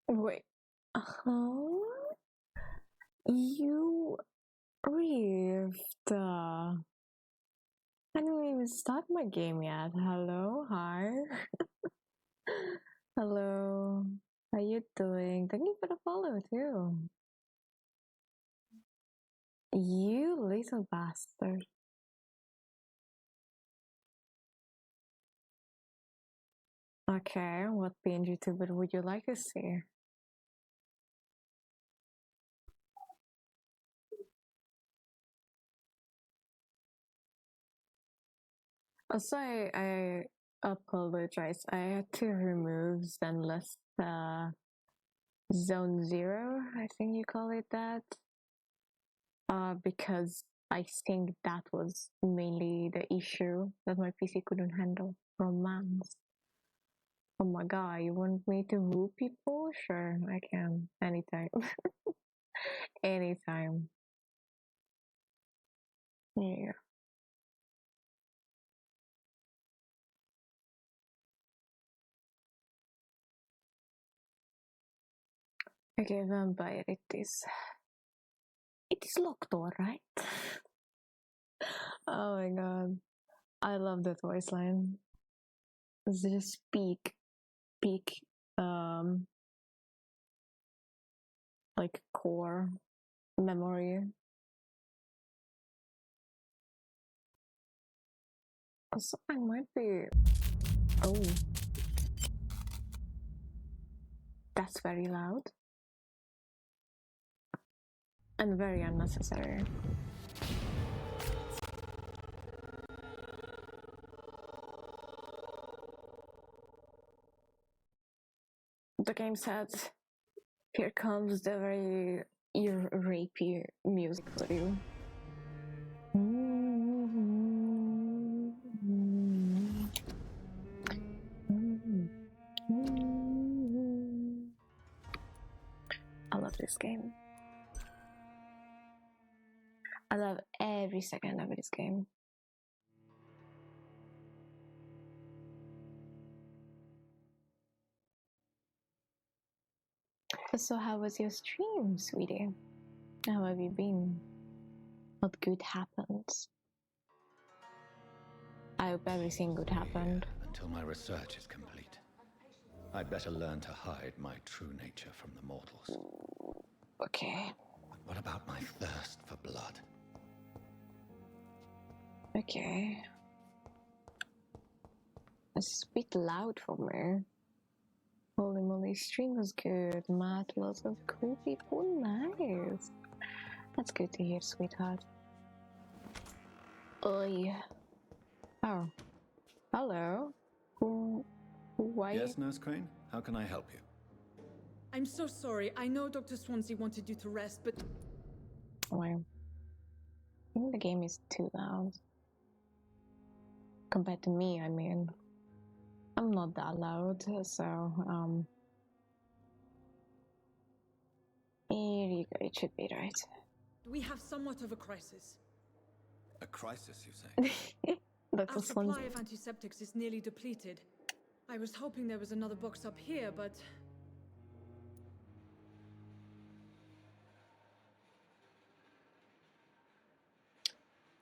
Wait. You riffed. I didn't even start my game yet. Hello, hi. Hello. How you doing? Thank you for the follow too. You little bastard. Okay, what being YouTuber would you like to see? Also, I apologize. I had to remove Zenless Zone Zero, I think you call it that. Because I think that was mainly the issue that my PC couldn't handle. Romance. Oh my god, you want me to woo people? Sure, I can. Anytime. Anytime. Yeah. Okay, Vampyr, it is locked door, right? Oh my god. I love that voice line. Just peak, like core memory. Also, I might be. Oh, that's very loud and very unnecessary. The game says, "Here comes the very rapey music for you." I love this game. I love every second of this game. So how was your stream, sweetie? How have you been? What good happened? I hope everything good happened. Until my research is complete. I'd better learn to hide my true nature from the mortals. Okay. But what about my thirst for blood? Okay. It's a bit loud for me. Holy moly, stream was good. Matt, lots of cool people. Nice. That's good to hear, sweetheart. Oi. Oh. Hello. Why? Yes, Nurse Crane? How can I help you? I'm so sorry. I know Dr. Swansea wanted you to rest, but... Well, I think the game is too loud. Compared to me, I mean. I'm not that loud, so, here you go, it should be right. we have somewhat of a crisis. A crisis, you say? Dr. Our supply Swansea. of antiseptics is nearly depleted. I was hoping there was another box up here, but...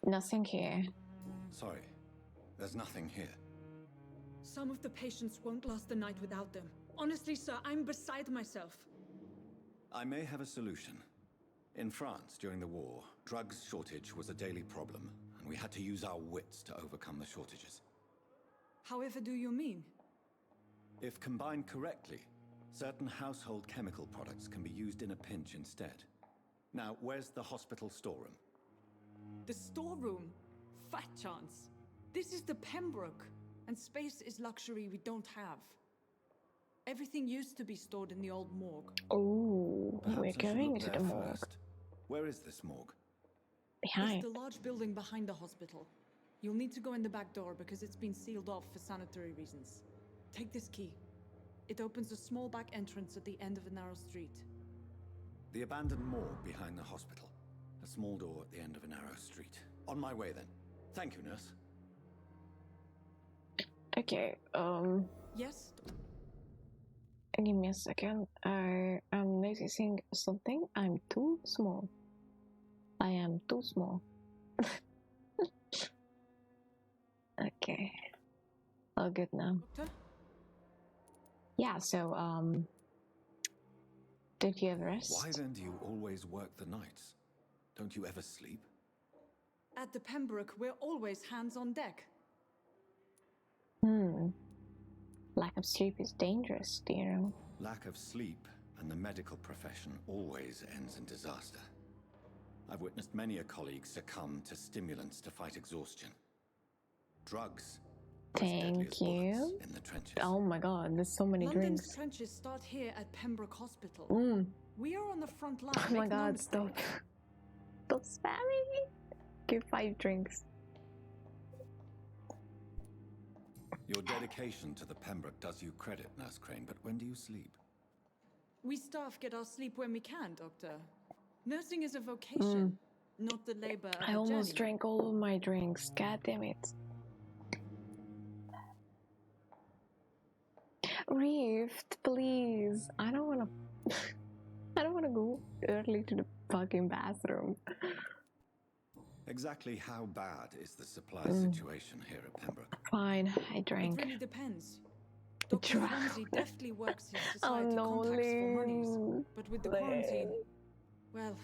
Nothing here. Sorry, there's nothing here. Some of the patients won't last the night without them. Honestly, sir, I'm beside myself. I may have a solution. In France, during the war, drugs shortage was a daily problem, and we had to use our wits to overcome the shortages. However do you mean? If combined correctly, certain household chemical products can be used in a pinch instead. Now, where's the hospital storeroom? The storeroom? Fat chance. This is the Pembroke, and space is luxury we don't have. Everything used to be stored in the old morgue. Oh, we're Perhaps I should going look to there the morgue. first. Where is this morgue? Behind. It's the large building behind the hospital. You'll need to go in the back door because it's been sealed off for sanitary reasons. Take this key. It opens a small back entrance at the end of a narrow street. The abandoned morgue behind the hospital. A small door at the end of a narrow street. On my way then. Thank you, nurse. Okay, Yes? Give me a second. I am noticing something. I'm too small. I am too small. Okay. All good now. Doctor? Yeah, so, don't you ever rest? Why then do you always work the nights? Don't you ever sleep? At the Pembroke, we're always hands on deck. Lack of sleep is dangerous, do you know? Lack of sleep and the medical profession always ends in disaster. I've witnessed many a colleague succumb to stimulants to fight exhaustion. Drugs are as deadly as Thank you. bullets in the trenches. Oh my god, there's so many London's drinks. trenches start here at Pembroke Hospital. Mm. We are on the front line. Oh my make no god, mistake. stop. Stop spamming. Give 5 drinks. Your dedication to the Pembroke does you credit, Nurse Crane, but when do you sleep? We staff get our sleep when we can, Doctor. Nursing is a vocation, not the labor of I a almost journey. drank all of my drinks. God damn it. Rift, please. I don't wanna I don't wanna go early to the fucking bathroom. Exactly how bad is the supply situation here at Pembroke? Fine, I It drank. really depends. Dr. Dra- Swansea deftly works his Oh society no, contacts for monies. Lynn. But with the quarantine, well,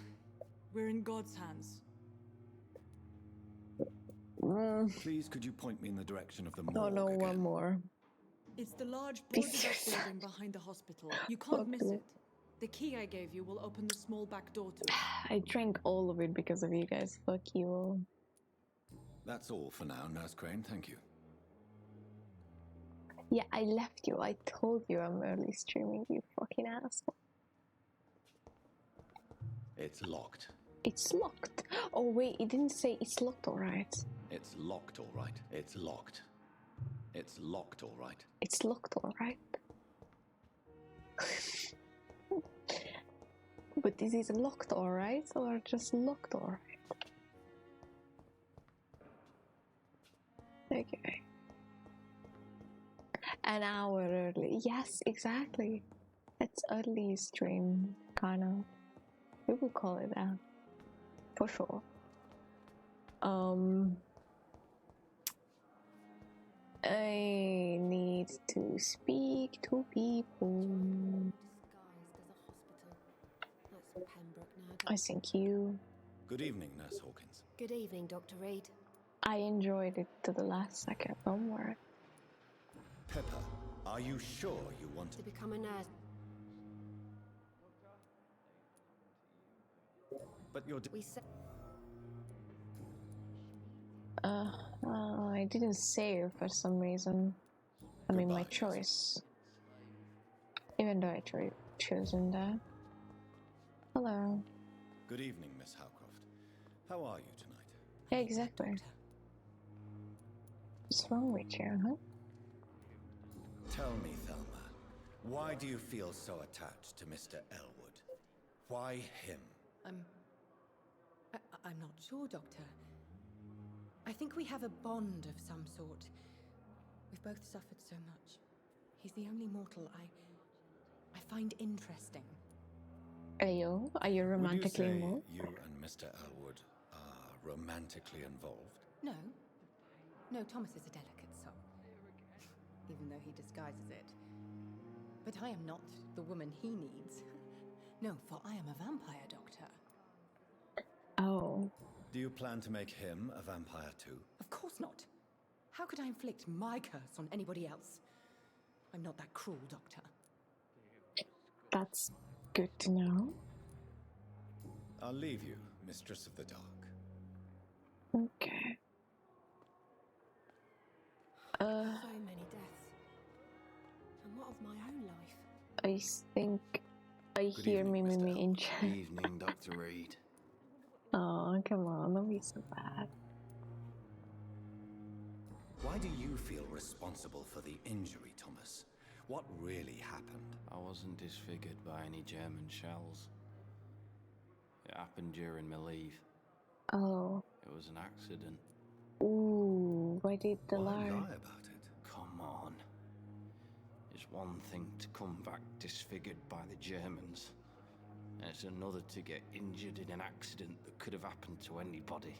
we're in God's hands. Please, could you point me in the direction of the morgue Oh no, again? one more. It's the large Be boarded up serious. building behind the hospital. You can't miss Okay. it. The key I gave you will open the small back door to it. I drank all of it because of you guys. Fuck you all. That's all for now, Nurse Crane. Thank you. Yeah, I left you. I told you I'm early streaming, you fucking asshole. It's locked. It's locked. Oh wait, it didn't say it's locked, alright. It's locked, all right. It's locked. It's locked, all right. It's locked, alright. But this is locked, alright, or just locked, alright? Okay. An hour early. Yes, exactly. It's early stream, kinda. We will call it that. For sure. I need to speak to people. Disguised as a hospital. That's Pembroke now. I thank you. Good evening, Nurse Hawkins. Good evening, Dr. Reed. I enjoyed it to the last second, don't worry. Pepper, are you sure you want To become a nurse. But you're... We said I didn't save for some reason. I mean, my Goodbye, choice. Even though I chosen that. Hello. Good evening, Miss Howcroft. How are you tonight? Yeah, exactly. What's wrong with you, huh? Tell me, Thelma, why do you feel so attached to Mr. Elwood? Why him? I'm not sure, Doctor. I think we have a bond of some sort. We've both suffered so much. He's the only mortal I find interesting. Are you romantically Would you say involved? you and Mr. Elwood are romantically involved? No. No, Thomas is a delicate soul. Even though he disguises it. But I am not the woman he needs. No, for I am a vampire, Doctor. Oh. Do you plan to make him a vampire too? Of course not. How could I inflict my curse on anybody else? I'm not that cruel, Doctor. That's good to know. I'll leave you, Mistress of the Dark. Okay. so many deaths. And what of my own life? I think I Good hear evening, Mr. Mimi in Elwood. chat. Evening, Dr. Reed. Oh, come on, don't be so bad. Why do you feel responsible for the injury, Thomas? What really happened? I wasn't disfigured by any German shells. It happened during my leave. Oh. It was an accident. Ooh, why did the Why lie? lie about it? Come on. It's one thing to come back disfigured by the Germans, and it's another to get injured in an accident that could have happened to anybody.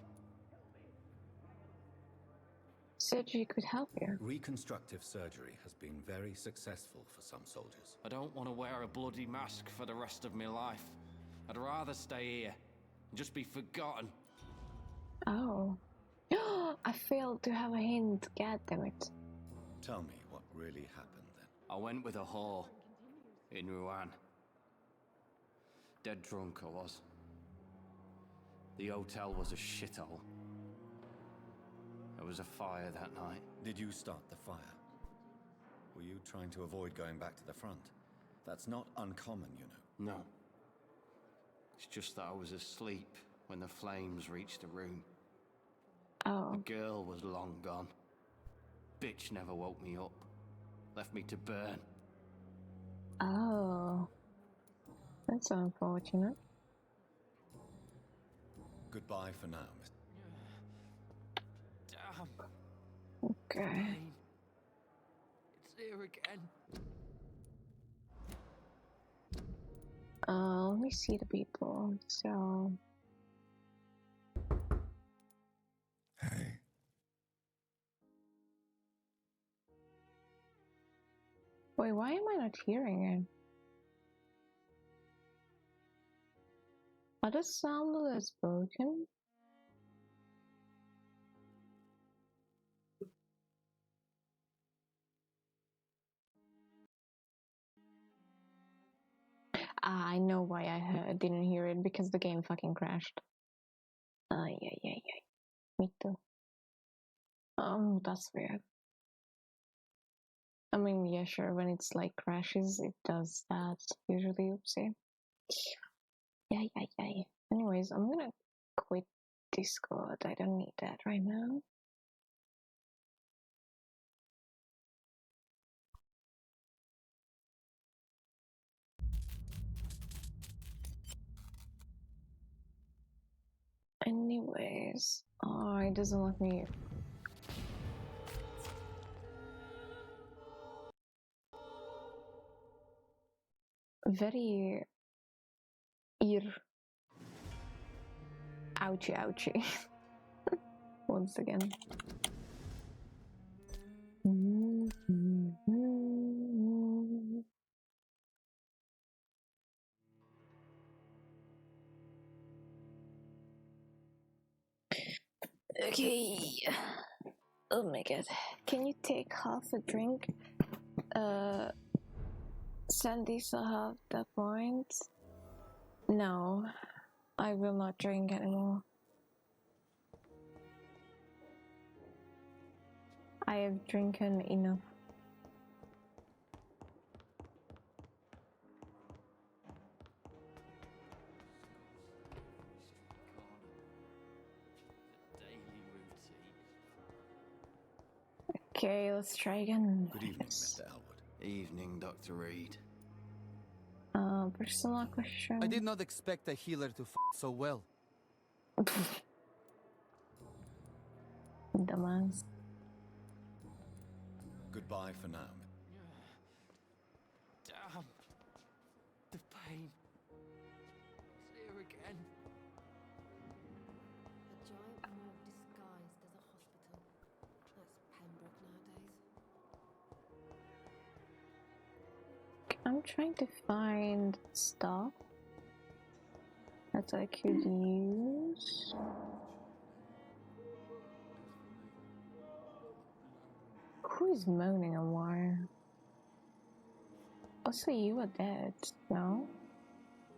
Surgery could help you. Reconstructive surgery has been very successful for some soldiers. I don't want to wear a bloody mask for the rest of my life. I'd rather stay here and just be forgotten. Oh. I failed to have a hint. God damn it. Tell me what really happened then. I went with a whore in Rouen. Dead drunk I was. The hotel was a shithole. There was a fire that night. Did you start the fire? Were you trying to avoid going back to the front? That's not uncommon, you know. No. It's just that I was asleep when the flames reached the room. Oh. The girl was long gone. Bitch never woke me up. Left me to burn. Oh. That's unfortunate. Goodbye for now, Mr. Damn. Okay. Pain. It's here again. Let me see the people. So. Hey. Wait, why am I not hearing it? Are the sound spoken? Ah, I know why I didn't hear it, because the game fucking crashed. Yeah. Me too. Oh, that's weird. I mean, yeah, sure, when it's like crashes, it does that usually, oopsie. Yeah. Anyways, I'm gonna quit Discord. I don't need that right now. Anyways, oh, it doesn't let me. Very ouchie. Once again. Okay. Oh my god. Can you take half a drink? Sandy still have that point? No. I will not drink anymore. I have drinking enough. Okay, let's try again. Good evening, Mr. Elwood. Evening, Dr. Reed. Personal question. I did not expect a healer to so well. Dumbass. Goodbye for now. Damn. The pain. It's here again. A giant morgue disguised as a hospital. That's Pembroke nowadays. I'm trying to find stuff that I could use. Who is moaning and why? Also, you are dead, no?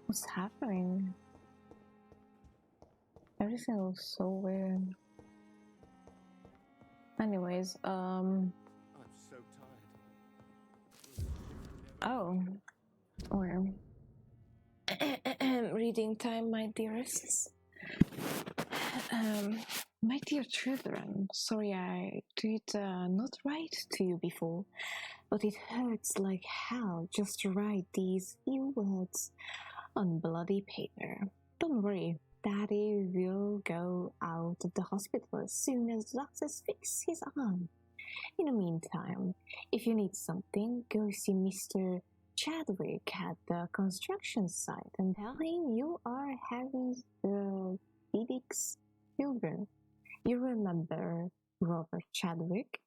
What's happening? Everything looks so weird. Anyways, I'm so tired. oh. Or reading time, my dearests. My dear children, sorry I did not write to you before, but it hurts like hell just to write these few words on bloody paper. Don't worry, Daddy will go out of the hospital as soon as the doctors fix his arm. In the meantime, if you need something, go see Mr. Chadwick at the construction site and tell him you are Harry Fiddick's children. You remember Robert Chadwick?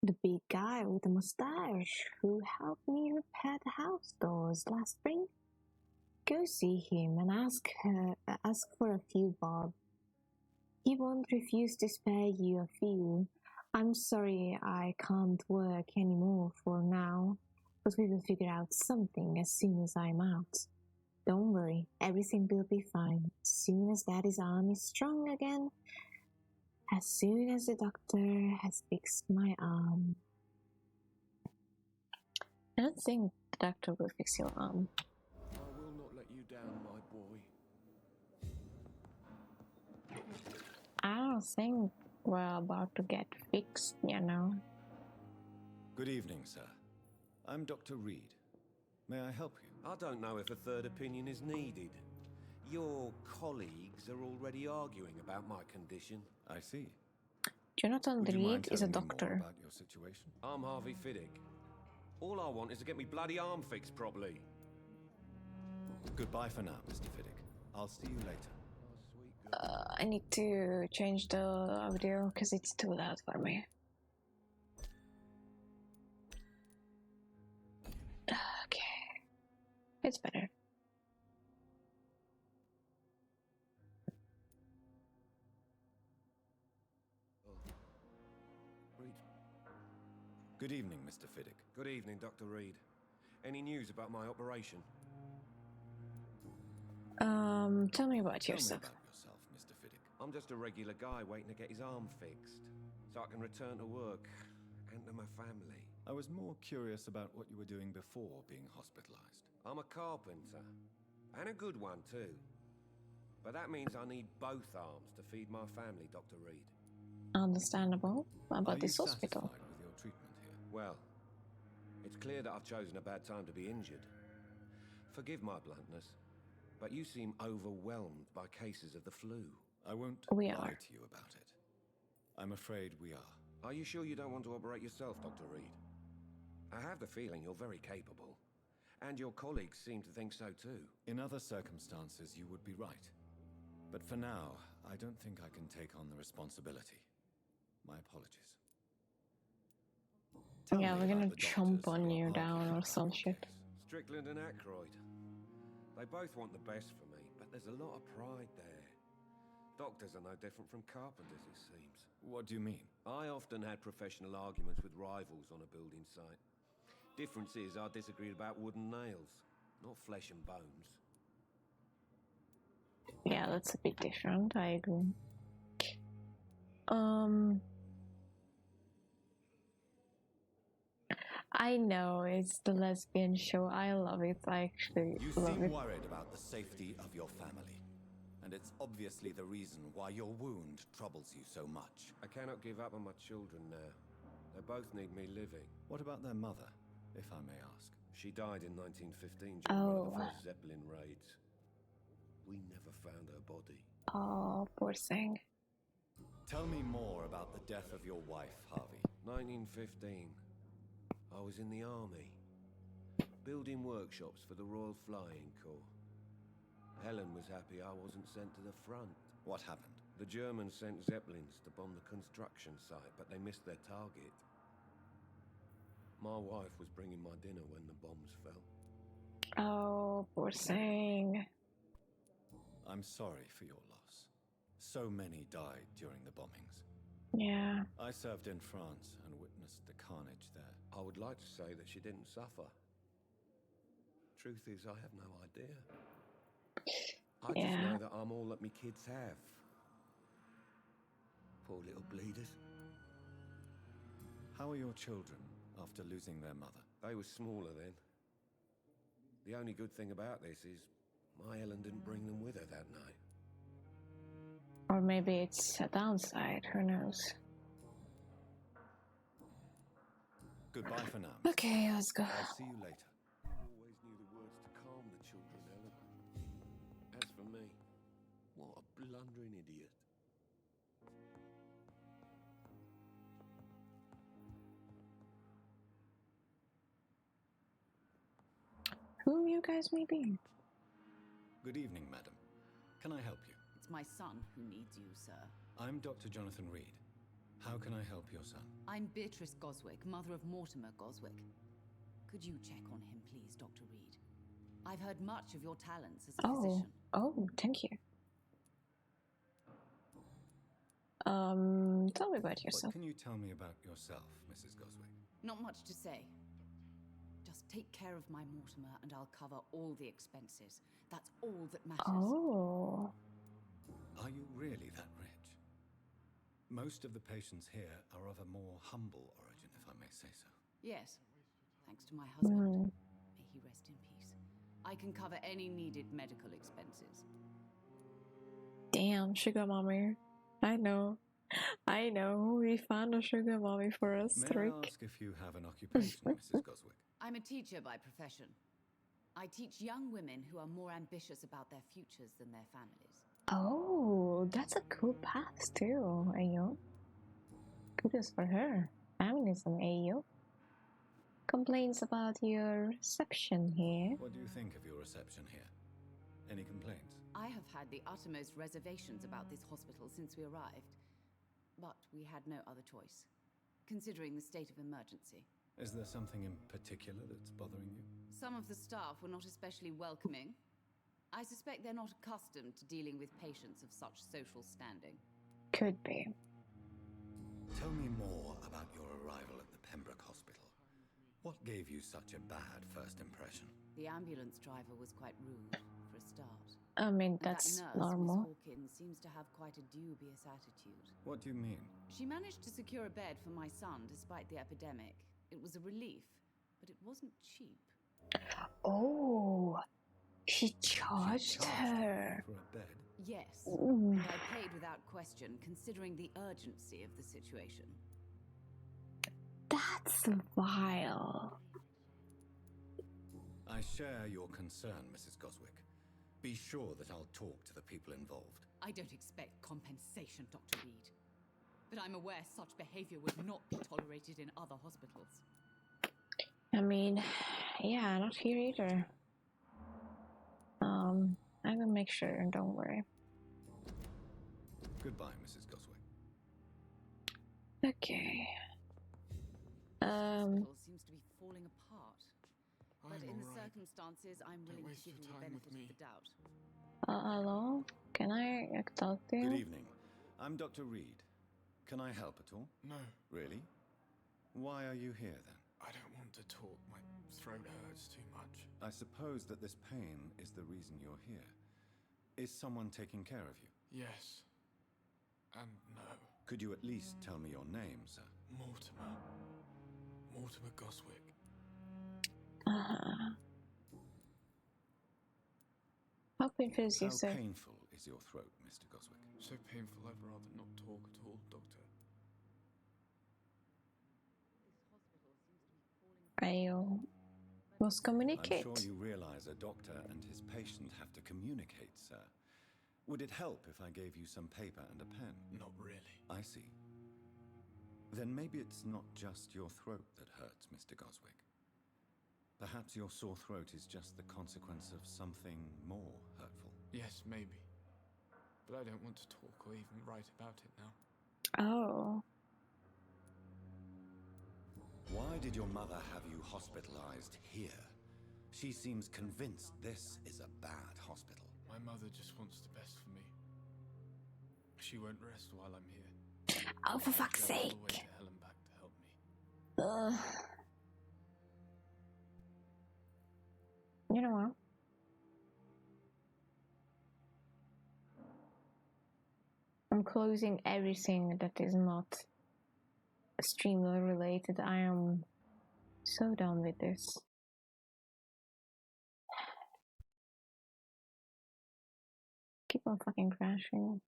The big guy with the mustache who helped me repair the house doors last spring? Go see him and ask for a few bob. He won't refuse to spare you a few. I'm sorry I can't work anymore for now, but we will figure out something as soon as I'm out. Don't worry, everything will be fine. As soon as Daddy's arm is strong again, as soon as the doctor has fixed my arm. I don't think the doctor will fix your arm. I will not let you down, my boy. I don't think we're about to get fixed, you know. Good evening, sir. I'm Dr. Reed. May I help you? I don't know if a third opinion is needed. Your colleagues are already arguing about my condition. I see. Jonathan Would you mind Reed is a telling me more doctor. about your situation? I'm Harvey Fiddick. All I want is to get me bloody arm fixed properly. Goodbye for now, Mr. Fiddick. I'll see you later. I need to change the audio because it's too loud for me. Okay, it's better. Reed. Good evening, Mr. Fiddick. Good evening, Dr. Reed. Any news about my operation? Tell me about Tell me yourself. about yourself, Mr. Fiddick. I'm just a regular guy waiting to get his arm fixed, so I can return to work and to my family. I was more curious about what you were doing before being hospitalized. I'm a carpenter, and a good one too. But that means I need both arms to feed my family, Dr. Reed. Understandable. Are About you this hospital. satisfied with your treatment here? Well, it's clear that I've chosen a bad time to be injured. Forgive my bluntness, but you seem overwhelmed by cases of the flu. I won't We lie are. to you about it. I'm afraid we are. Are you sure you don't want to operate yourself, Dr. Reed? I have the feeling you're very capable, and your colleagues seem to think so too. In other circumstances, you would be right. But for now, I don't think I can take on the responsibility. My apologies. Tell Yeah, me we're gonna about the jump doctors on who are you down arguing or about some your shit. case. Strickland and Aykroyd. They both want the best for me, but there's a lot of pride there. Doctors are no different from carpenters, it seems. What do you mean? I often had professional arguments with rivals on a building site. Difference is I disagreed about wooden nails, not flesh and bones. Yeah, that's a bit different. I agree. I know it's the lesbian show. I love it. I actually You love seem it. worried about the safety of your family. And it's obviously the reason why your wound troubles you so much. I cannot give up on my children now. They both need me living. What about their mother, if I may ask? She died in 1915 during one of the Oh. first Zeppelin raids. We never found her body. Oh, poor thing. Tell me more about the death of your wife, Harvey. 1915. I was in the army, building workshops for the Royal Flying Corps. Helen was happy I wasn't sent to the front. What happened? The Germans sent Zeppelins to bomb the construction site, but they missed their target. My wife was bringing my dinner when the bombs fell. Oh, poor thing. I'm sorry for your loss. So many died during the bombings. Yeah. I served in France and witnessed the carnage there. I would like to say that she didn't suffer. Truth is, I have no idea. I just Yeah. know that I'm all that me kids have. Poor little bleeders. How are your children after losing their mother? They were smaller then. The only good thing about this is my Helen didn't bring them with her that night. Or maybe it's a downside. Who knows? Goodbye for now. Okay, let's go. I'll see you later. You always knew the words to calm the children, Helen. As for me, what a blundering idiot. who you guys may be. Good evening, madam. Can I help you? It's my son who needs you, sir. I'm Dr. Jonathan Reed. How can I help your son? I'm Beatrice Goswick, mother of Mortimer Goswick. Could you check on him, please, Dr. Reed? I've heard much of your talents as a physician. Oh, thank you. Tell me about yourself. What can you tell me about yourself, Mrs. Goswick? Not much to say. Just take care of my Mortimer and I'll cover all the expenses. That's all that matters. Oh. Are you really that rich? Most of the patients here are of a more humble origin, if I may say so. Yes, thanks to my husband. May he rest in peace. I can cover any needed medical expenses. Damn, sugar mommy. I know. We found a sugar mommy for us, May I ask if you have an occupation, Mrs. Goswick? I'm a teacher by profession. I teach young women who are more ambitious about their futures than their families. Oh, that's a cool path too, Ayo. Kudos for her. Feminism, Ayo. Complaints about your reception here. What do you think of your reception here? Any complaints? I have had the uttermost reservations about this hospital since we arrived. But we had no other choice, considering the state of emergency. Is there something in particular that's bothering you? Some of the staff were not especially welcoming. I suspect they're not accustomed to dealing with patients of such social standing. Could be. Tell me more about your arrival at the Pembroke Hospital. What gave you such a bad first impression? The ambulance driver was quite rude, for a start. I mean, And that's that nurse, normal. Miss Hawkins, seems to have quite a dubious attitude. What do you mean? She managed to secure a bed for my son despite the epidemic. It was a relief, but it wasn't cheap. Oh, she charged her. For a bed? Yes, Ooh. and I paid without question, considering the urgency of the situation. That's vile. I share your concern, Mrs. Goswick. Be sure that I'll talk to the people involved. I don't expect compensation, Dr. Reed. But I'm aware such behavior would not be tolerated in other hospitals. I mean, yeah, not here either. I will make sure, don't worry. Goodbye, Mrs. Goswick. Okay. The hospital seems to be falling apart. But I'm in the all right. circumstances, I'm Don't willing to waste give your you the time with benefit me. of the doubt. Hello? Can I talk to you? Good evening. I'm Dr. Reed. Can I help at all? No, Really? Why are you here then? I don't want to talk. My throat hurts too much. I suppose that this pain is the reason you're here. Is someone taking care of you? Yes. And no. Could you at least tell me your name, sir? Mortimer. Mortimer Goswick. How painful is you, How sir? painful is your throat, Mr. Goswick? So painful I'd rather not talk at all, Doctor. I must communicate. I'm sure you realize a doctor and his patient have to communicate, sir. Would it help if I gave you some paper and a pen? Not really. I see. Then maybe it's not just your throat that hurts, Mr. Goswick. Perhaps your sore throat is just the consequence of something more hurtful. Yes, maybe. But I don't want to talk or even write about it now. Oh. Why did your mother have you hospitalized here? She seems convinced this is a bad hospital. My mother just wants the best for me. She won't rest while I'm here. Oh, for fuck's She'll go all the way sake. to Hellenbach to help me. Ugh. You know what? I'm closing everything that is not streamer related. I am so done with this. Keep on fucking crashing.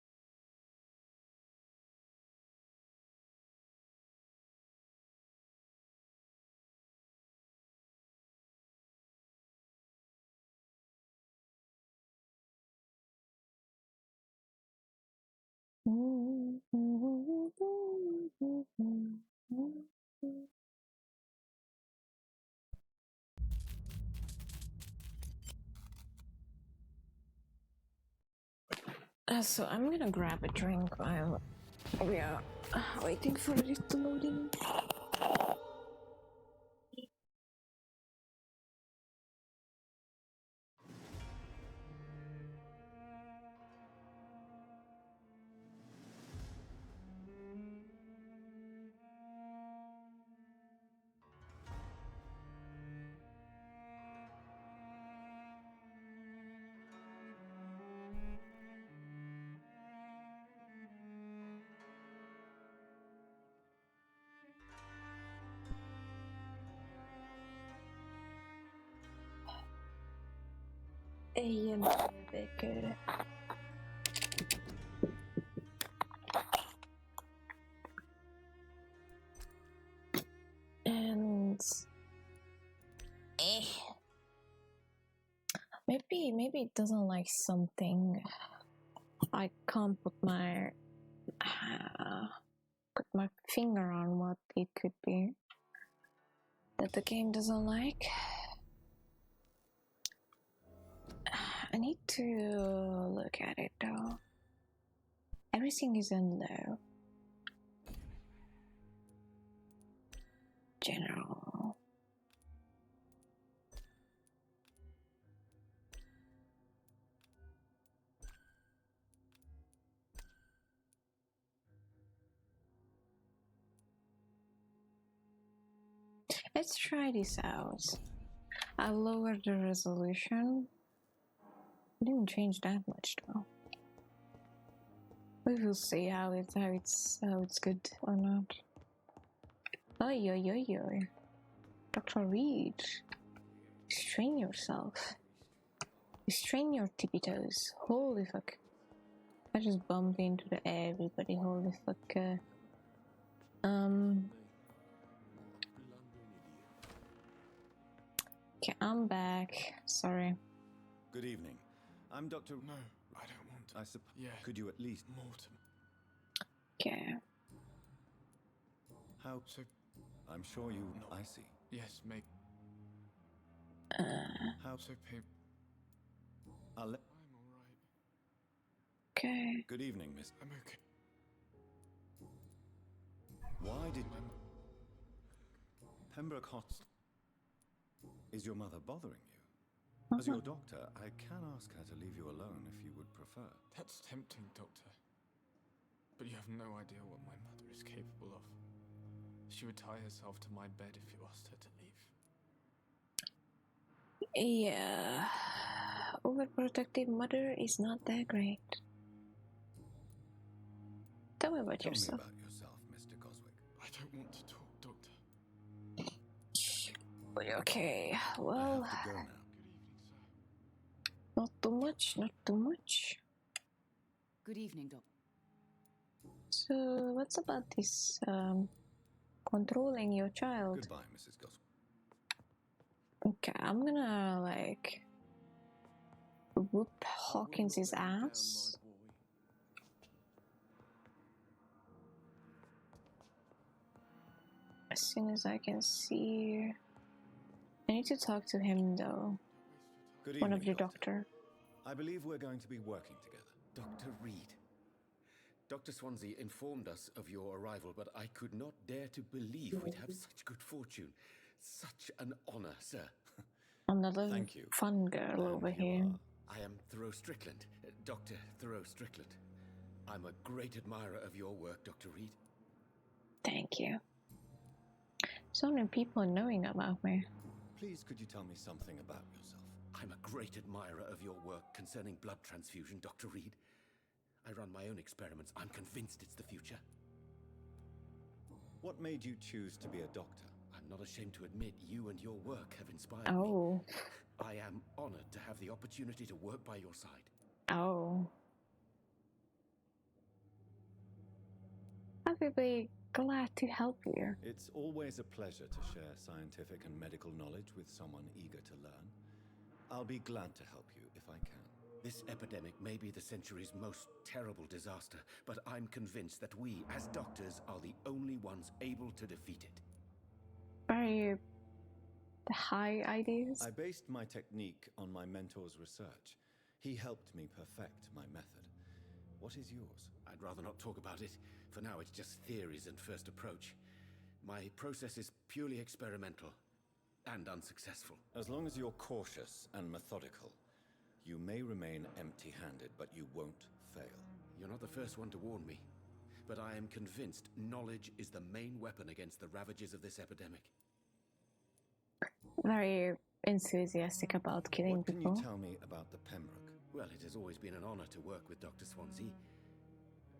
So I'm gonna grab a drink while we are waiting for it to load in. Baker. And maybe it doesn't like something. I can't put my finger on what it could be that the game doesn't like. I need to look at it though. Everything is in low. General. Let's try this out. I lowered the resolution. Didn't change that much though. We will see how it's good or not. Oi oi oi oi. Dr. Reed. Restrain yourself. Restrain your tippy toes. Holy fuck. I just bumped into everybody. Holy fuck. Okay, I'm back. Sorry. Good evening. I'm Dr. No, I don't want to. I suppose. Yeah. Could you at least? Mortem. Okay. How? So, I'm sure you. No. I see. yes, make. How? So, pay. I'll let. I'm alright. Okay. Good evening, Miss. I'm okay. Why did Pembroke Hospital? Is your mother bothering you? As your doctor, I can ask her to leave you alone if you would prefer. That's tempting, Doctor. But you have no idea what my mother is capable of. She would tie herself to my bed if you asked her to leave. Yeah. Overprotective mother is not that great. Tell me about Tell yourself. me about yourself, Mr. Goswick. I don't want to talk, Doctor. Okay, I well, have to go now. Good evening, sir. not too much, not too much. Good evening, Doc. So, what's about this, controlling your child? Goodbye, Mrs. Goswick. Okay, I'm gonna, like, whoop Hawkins' ass. As soon as I can see. I need to talk to him though. Good One evening, of the doctor. I believe we're going to be working together. Dr. Reed. Dr. Swansea informed us of your arrival, but I could not dare to believe we'd have such good fortune. Such an honor, sir. Another Thank you. fun girl And over you here. I am Thoreau Strickland, Dr. Thoreau Strickland. I'm a great admirer of your work, Dr. Reed. Thank you. So many people knowing about me. Please, could you tell me something about yourself? I'm a great admirer of your work concerning blood transfusion, Dr. Reed. I run my own experiments. I'm convinced it's the future. What made you choose to be a doctor? I'm not ashamed to admit you and your work have inspired me. Oh. I am honored to have the opportunity to work by your side. Oh. I will be glad to help you. It's always a pleasure to share scientific and medical knowledge with someone eager to learn. I'll be glad to help you if I can. This epidemic may be the century's most terrible disaster, but I'm convinced that we, as doctors, are the only ones able to defeat it. Very high ideas. I based my technique on my mentor's research. He helped me perfect my method. What is yours? I'd rather not talk about it. For now, it's just theories and first approach. My process is purely experimental and unsuccessful. As long as you're cautious and methodical, you may remain empty-handed, but you won't fail. You're not the first one to warn me, but I am convinced knowledge is the main weapon against the ravages of this epidemic. Very enthusiastic about killing What can people. you tell me about the Pembroke? Well, it has always been an honor to work with Dr. Swansea.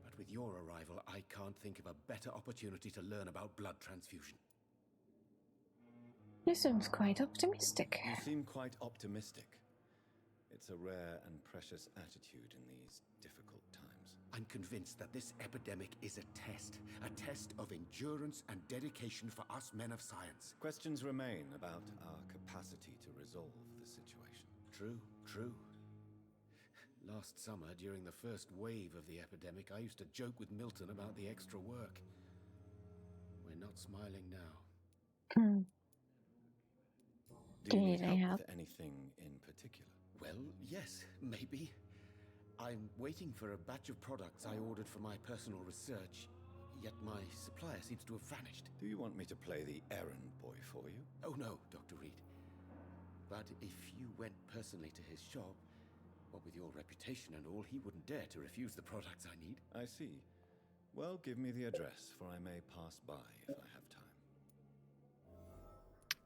But with your arrival, I can't think of a better opportunity to learn about blood transfusion. You seem quite optimistic. You seem quite optimistic. It's a rare and precious attitude in these difficult times. I'm convinced that this epidemic is a test of endurance and dedication for us men of science. Questions remain about our capacity to resolve the situation. True. Last summer, during the first wave of the epidemic, I used to joke with Milton about the extra work. We're not smiling now. Do you need help with anything in particular? Well, yes, maybe. I'm waiting for a batch of products I ordered for my personal research, yet my supplier seems to have vanished. Do you want me to play the errand boy for you? Oh no, Dr. Reed. But if you went personally to his shop, what with your reputation and all, he wouldn't dare to refuse the products I need. I see. Well, give me the address, for I may pass by if I have time.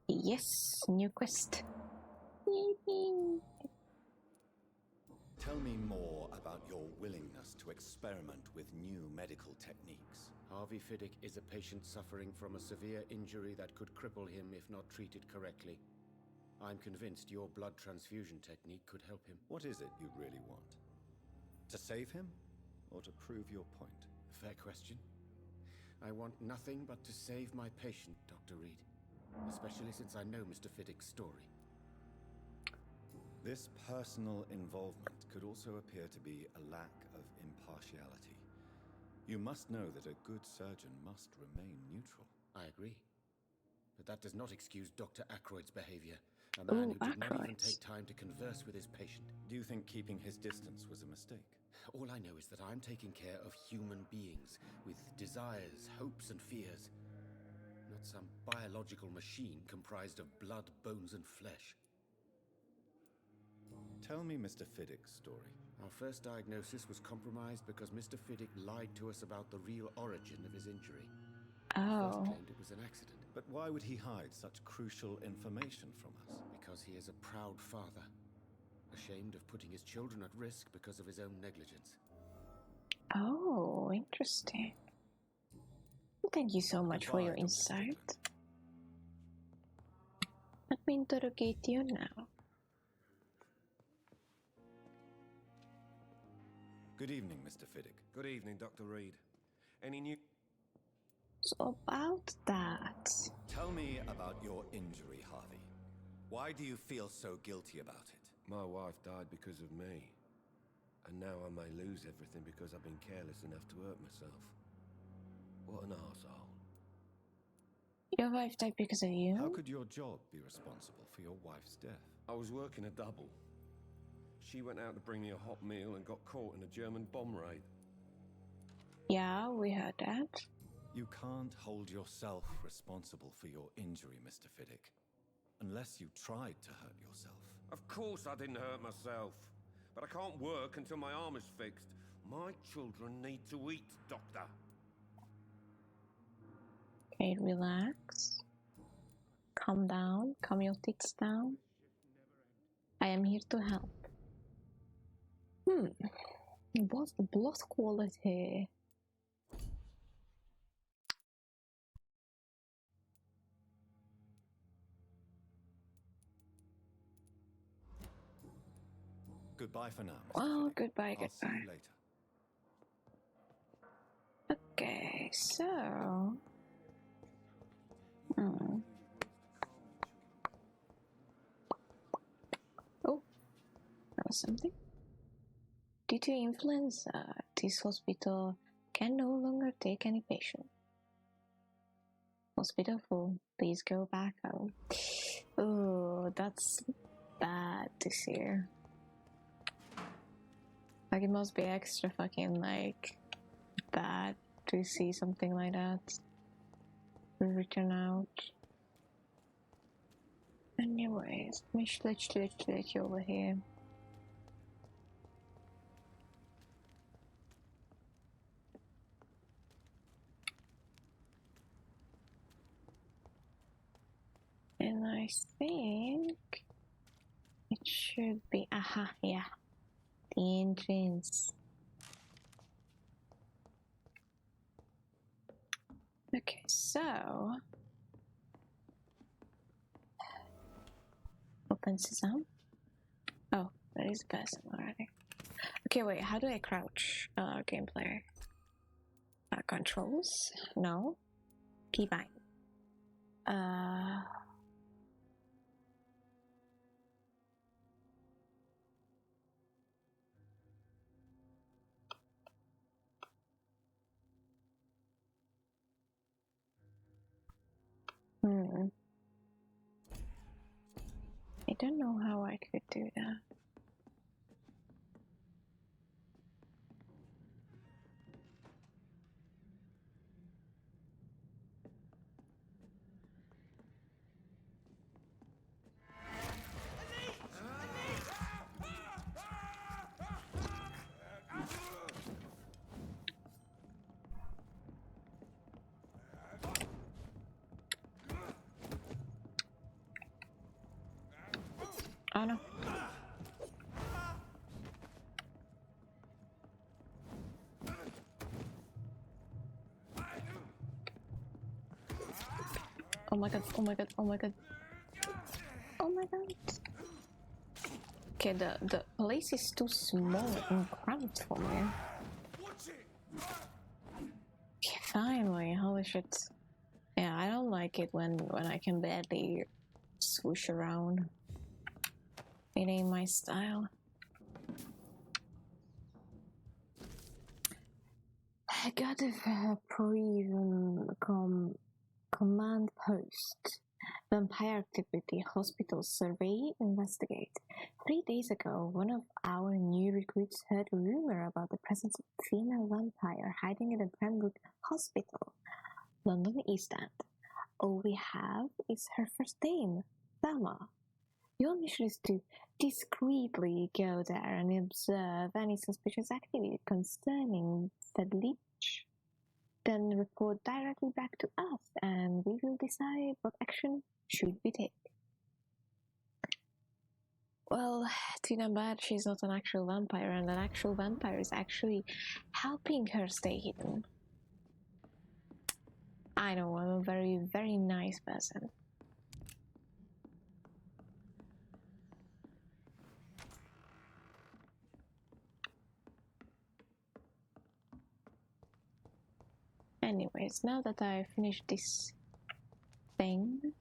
Yes, new quest. Tell me more about your willingness to experiment with new medical techniques. Harvey Fiddick is a patient suffering from a severe injury that could cripple him if not treated correctly. I'm convinced your blood transfusion technique could help him. What is it you really want? To save him, or to prove your point? Fair question. I want nothing but to save my patient, Dr. Reed. Especially since I know Mr. Fiddick's story. This personal involvement could also appear to be a lack of impartiality. You must know that a good surgeon must remain neutral. I agree. But that does not excuse Dr. Ackroyd's behavior. A man who did not even take time to converse with his patient. Do you think keeping his distance was a mistake? All I know is that I'm taking care of human beings with desires, hopes, and fears. Not some biological machine comprised of blood, bones, and flesh. Tell me Mr. Fiddick's story. Our first diagnosis was compromised because Mr. Fiddick lied to us about the real origin of his injury. He first claimed it was an accident. But why would he hide such crucial information from us? Because he is a proud father, ashamed of putting his children at risk because of his own negligence. Oh, interesting. Thank you so much for your insight. Let me interrogate you now. Good evening, Mr. Fiddick. Good evening, Dr. Reed. Any new... So about that. Tell me about your injury, Harvey. Why do you feel so guilty about it? My wife died because of me. And now I may lose everything because I've been careless enough to hurt myself. What an arsehole. Your wife died because of you? How could your job be responsible for your wife's death? I was working a double. She went out to bring me a hot meal and got caught in a German bomb raid. Yeah, we heard that. You can't hold yourself responsible for your injury, Mr. Fiddick. Unless you tried to hurt yourself. Of course I didn't hurt myself. But I can't work until my arm is fixed. My children need to eat, Doctor. Okay, relax. Calm down. Calm your tits down. I am here to help. What's the blood quality? Goodbye for now, Mr. Well, Fiddick. goodbye, I'll see goodbye. you later. Okay, so... Oh, that was something. Due to influenza, this hospital can no longer take any patient. Hospital full. Please go back home. Oh, that's bad this year. Like, it must be extra fucking, like, bad to see something like that written out. Anyways, let's you over here. And I think it should be, aha, yeah, the entrance. Okay, so open sesame. Oh, there is a person already. Okay, wait, how do I crouch? Gameplay. Controls? No. P-Vine. I don't know how I could do that. Oh no. Oh my god, oh my god, oh my god. Oh my god. Okay, the place is too small and cramped for me. Okay, finally, holy shit. Yeah, I don't like it when I can barely swoosh around. It ain't my style. I got a command post. Vampire activity hospital survey investigate. 3 days ago, one of our new recruits heard a rumor about the presence of a female vampire hiding in the Pembroke Hospital, London East End. All we have is her first name, Thelma. Your mission is to discreetly go there and observe any suspicious activity concerning the leech. Then report directly back to us, and we will decide what action should be taken. Well, too damn bad she's not an actual vampire, and an actual vampire is actually helping her stay hidden. I know, I'm a very, very nice person. Anyways, now that I finished this thing,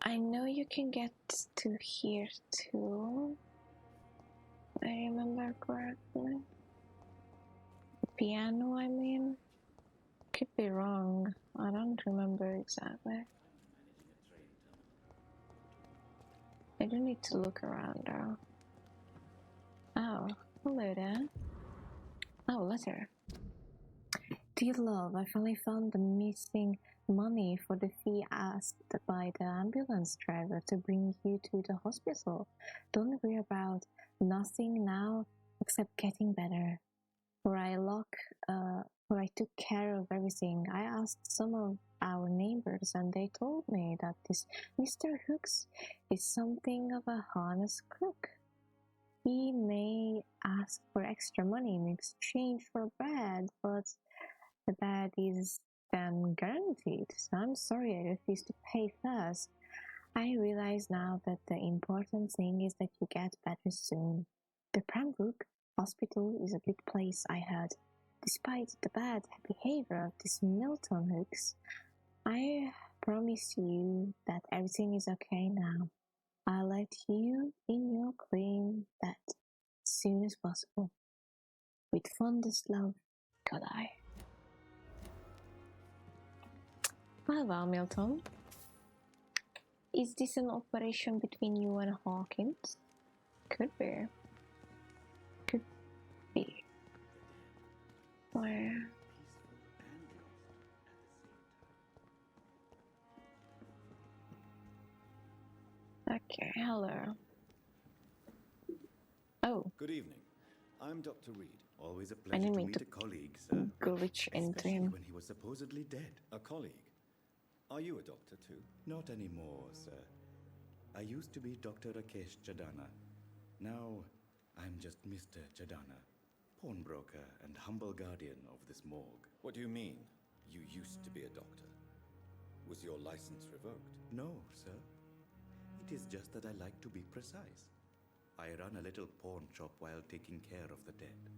I know you can get to here too. I remember correctly. Piano, I mean. Could be wrong. I don't remember exactly. I do need to look around though. Oh, hello there. Oh, letter. Dear love, I finally found the missing money for the fee asked by the ambulance driver to bring you to the hospital. Don't worry about nothing now except getting better. For I took care of everything. I asked some of our neighbors and they told me that this Mr. Hooks is something of a honest crook. He may ask for extra money in exchange for bread, but the bread is then guaranteed. So I'm sorry I refused to pay first. I realize now that the important thing is that you get better soon. The Pembroke Hospital is a big place, I heard. Despite the bad behavior of this Milton Hooks, I promise you that everything is okay now. I'll let you in your clean bed as soon as possible. With fondest love, Godai. Well, Milton. Is this an operation between you and Hawkins? Could be. Could be. Where? Okay, hello. Oh. Good evening. I'm Dr. Reed. Always a pleasure to meet a colleague, sir. Glitch into him. When he was supposedly dead. A colleague? Are you a doctor too? Not anymore, sir. I used to be Dr. Rakesh Chadana. Now, I'm just Mr. Chadana, pawnbroker and humble guardian of this morgue. What do you mean, you used to be a doctor? Was your license revoked? No, sir. It is just that I like to be precise. I run a little pawn shop while taking care of the dead.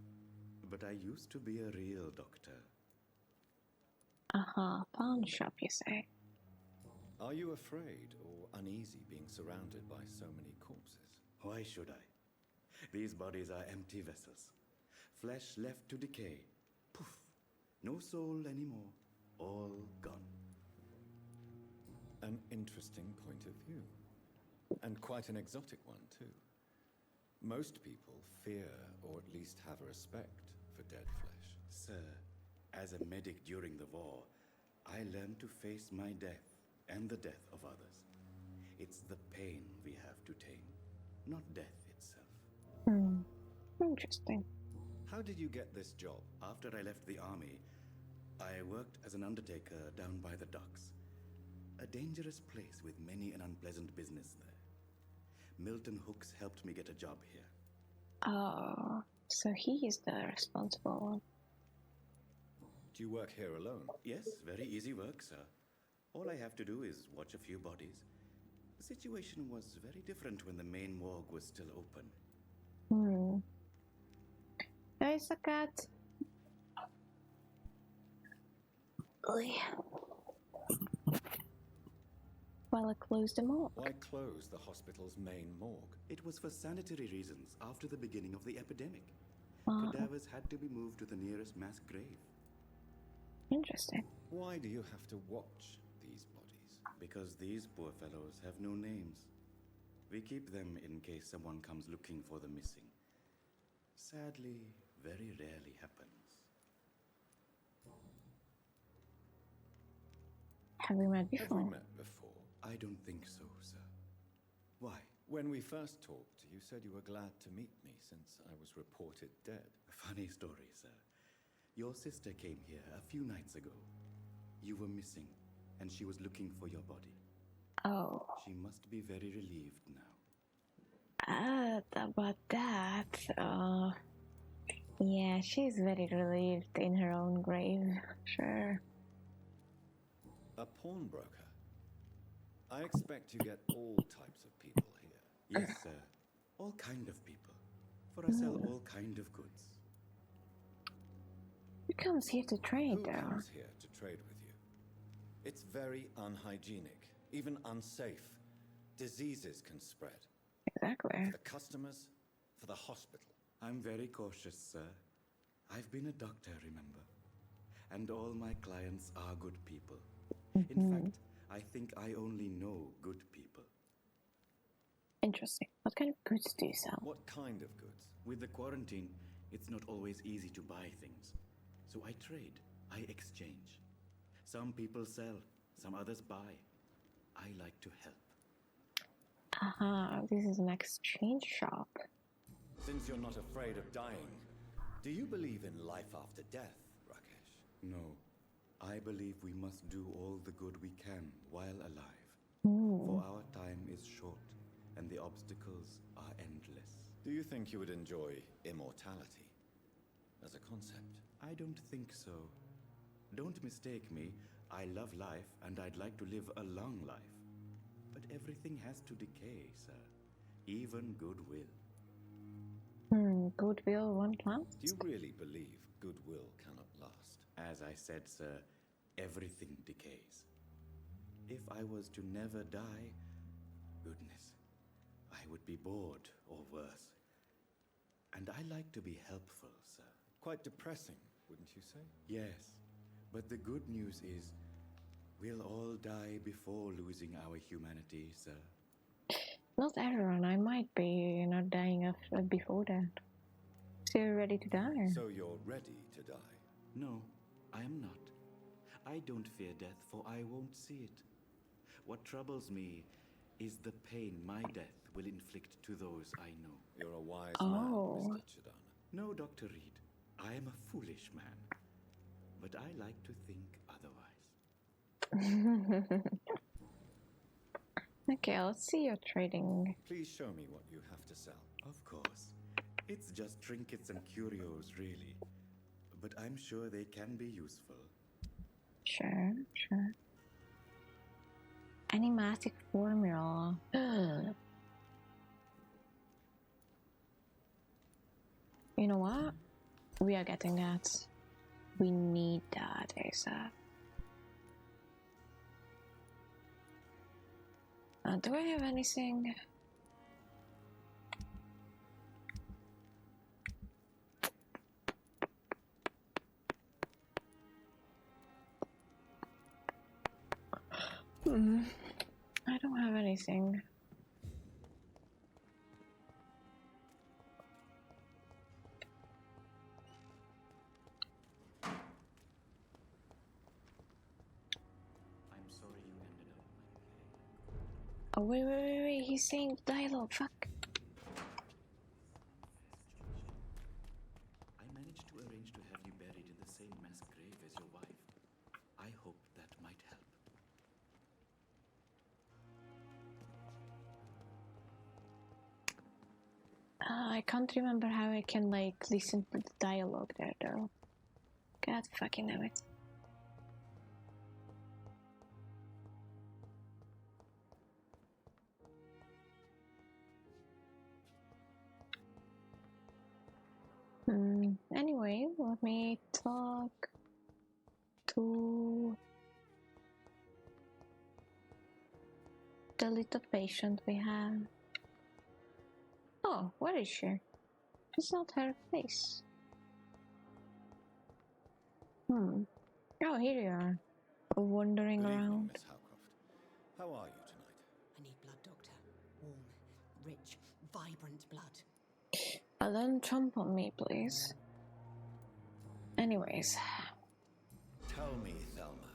But I used to be a real doctor. Pawn shop, you say? Are you afraid or uneasy being surrounded by so many corpses? Why should I? These bodies are empty vessels. Flesh left to decay. Poof. No soul anymore. All gone. An interesting point of view. And quite an exotic one, too. Most people fear, or at least have a respect, for dead flesh. Sir, as a medic during the war, I learned to face my death and the death of others. It's the pain we have to tame, not death itself. Interesting. How did you get this job? After I left the army, I worked as an undertaker down by the docks. A dangerous place with many an unpleasant business there. Milton Hooks helped me get a job here. Oh, so he is the responsible one. Do you work here alone? Yes, very easy work, sir. All I have to do is watch a few bodies. The situation was very different when the main morgue was still open. There's a cat. Oy. Well, I closed them all. Why close the hospital's main morgue? It was for sanitary reasons after the beginning of the epidemic. Cadavers had to be moved to the nearest mass grave. Interesting. Why do you have to watch these bodies? Because these poor fellows have no names. We keep them in case someone comes looking for the missing. Sadly, very rarely happens. Have we met before? Have we met before? I don't think so, sir. Why? When we first talked, you said you were glad to meet me since I was reported dead. Funny story, sir. Your sister came here a few nights ago. You were missing, and she was looking for your body. Oh. She must be very relieved now. About that, yeah, she's very relieved in her own grave, sure. A pawnbroker? I expect you get all types of people here. Yes, sir. All kind of people. For I sell all kind of goods. Who comes here to trade, Who though? comes here to trade with you? It's very unhygienic, even unsafe. Diseases can spread. Exactly. For the customers, for the hospital. I'm very cautious, sir. I've been a doctor, remember? And all my clients are good people. In fact, I think I only know good people. Interesting. What kind of goods do you sell? What kind of goods? With the quarantine, it's not always easy to buy things. So I trade, I exchange. Some people sell, some others buy. I like to help. This is an exchange shop. Since you're not afraid of dying, do you believe in life after death, Rakesh? No. I believe we must do all the good we can while alive. For our time is short, and the obstacles are endless. Do you think you would enjoy immortality as a concept? I don't think so. Don't mistake me. I love life, and I'd like to live a long life. But everything has to decay, sir. Even goodwill. Goodwill won't last? Do you really believe goodwill cannot last? As I said, sir, everything decays. If I was to never die, goodness, I would be bored or worse. And I like to be helpful, sir. Quite depressing, wouldn't you say? Yes, but the good news is We'll all die before losing our humanity, sir. Not everyone. I might be not dying after before that. So you're ready to die? So you're ready to die? No, I am not. I don't fear death, for I won't see it. What troubles me is the pain my death will inflict to those I know. You're a wise man, Mr. Chidana. No, Dr. Reed. I am a foolish man. But I like to think otherwise. Okay, let's see your trading. Please show me what you have to sell. Of course. It's just trinkets and curios, really. But I'm sure they can be useful. Sure, sure. Animatic formula. You know what? We are getting that. We need that ASAP. Do I have anything? I don't have anything. I'm sorry you ended up like Oh, wait. He's saying dialogue. Fuck. I managed to arrange to have you buried in the same mass grave as your wife. I hope that might help. I can't remember how I can, like, listen to the dialogue there, though. God fucking damn it. Anyway, let me talk to the little patient we have. Oh, where is she? It's not her face. Oh, here you are. Wandering Good evening, around. Miss Howcroft. How are you tonight? I need blood, Doctor. Warm, rich, vibrant blood. Don't jump on me, please. Anyways. Tell me, Thelma,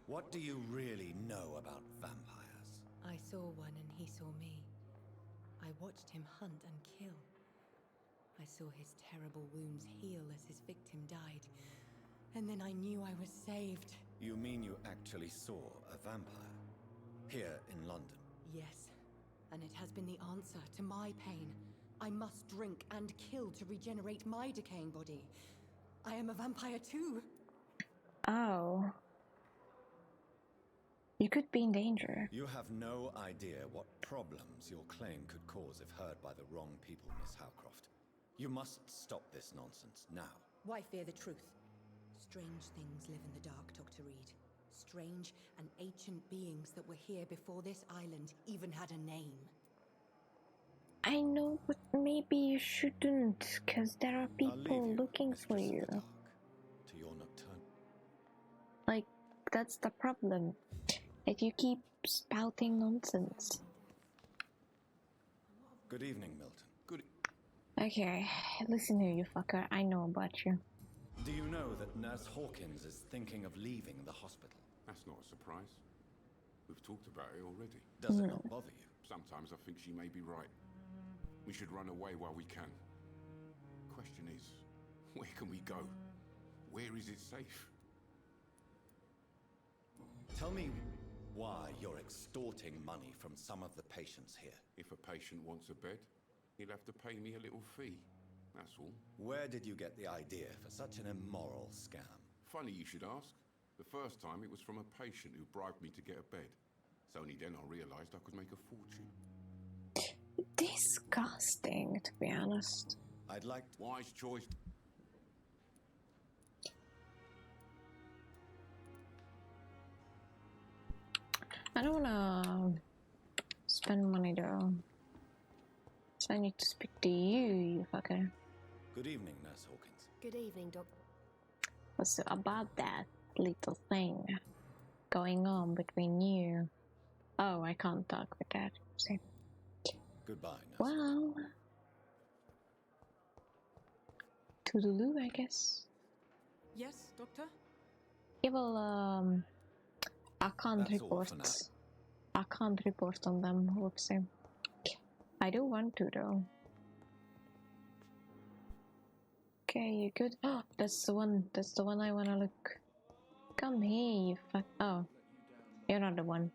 what do you really know about vampires? I saw one and he saw me. I watched him hunt and kill. I saw his terrible wounds heal as his victim died. And then I knew I was saved. You mean you actually saw a vampire? Here in London? Yes. And it has been the answer to my pain. I must drink and kill to regenerate my decaying body. I am a vampire too. Oh. You could be in danger. You have no idea what problems your claim could cause if heard by the wrong people, Miss Howcroft. You must stop this nonsense now. Why fear the truth? Strange things live in the dark, Dr. Reed. Strange and ancient beings that were here before this island even had a name. I know, but maybe you shouldn't, because there are people looking for you. To your nocturne. Like, that's the problem. That you keep spouting nonsense. Good evening, Milton. Good. Okay, listen here, you fucker. I know about you. Do you know that Nurse Hawkins is thinking of leaving the hospital? That's not a surprise. We've talked about it already. Does it not bother you? Sometimes I think she may be right. We should run away while we can. Question is, where can we go? Where is it safe? Tell me why you're extorting money from some of the patients here. If a patient wants a bed, he'll have to pay me a little fee. That's all. Where did you get the idea for such an immoral scam? Funny you should ask. The first time it was from a patient who bribed me to get a bed. It's only then I realized I could make a fortune. Disgusting, to be honest. I'd like wise choice. I don't wanna spend money though. So I need to speak to you fucker. Good evening, Nurse Hawkins. Good evening, Doc. What's about that little thing? going on between you? Oh, I can't talk with that. So. Goodbye, nurse. Well, toodaloo, I guess. Yes, Doctor? Yeah, well, I can't That's all report. for now. I can't report on them. Whoopsie. I do want to though. Okay, you good? Oh, that's the one. That's the one I wanna look. Come here, you fuck. Oh, you're not the one.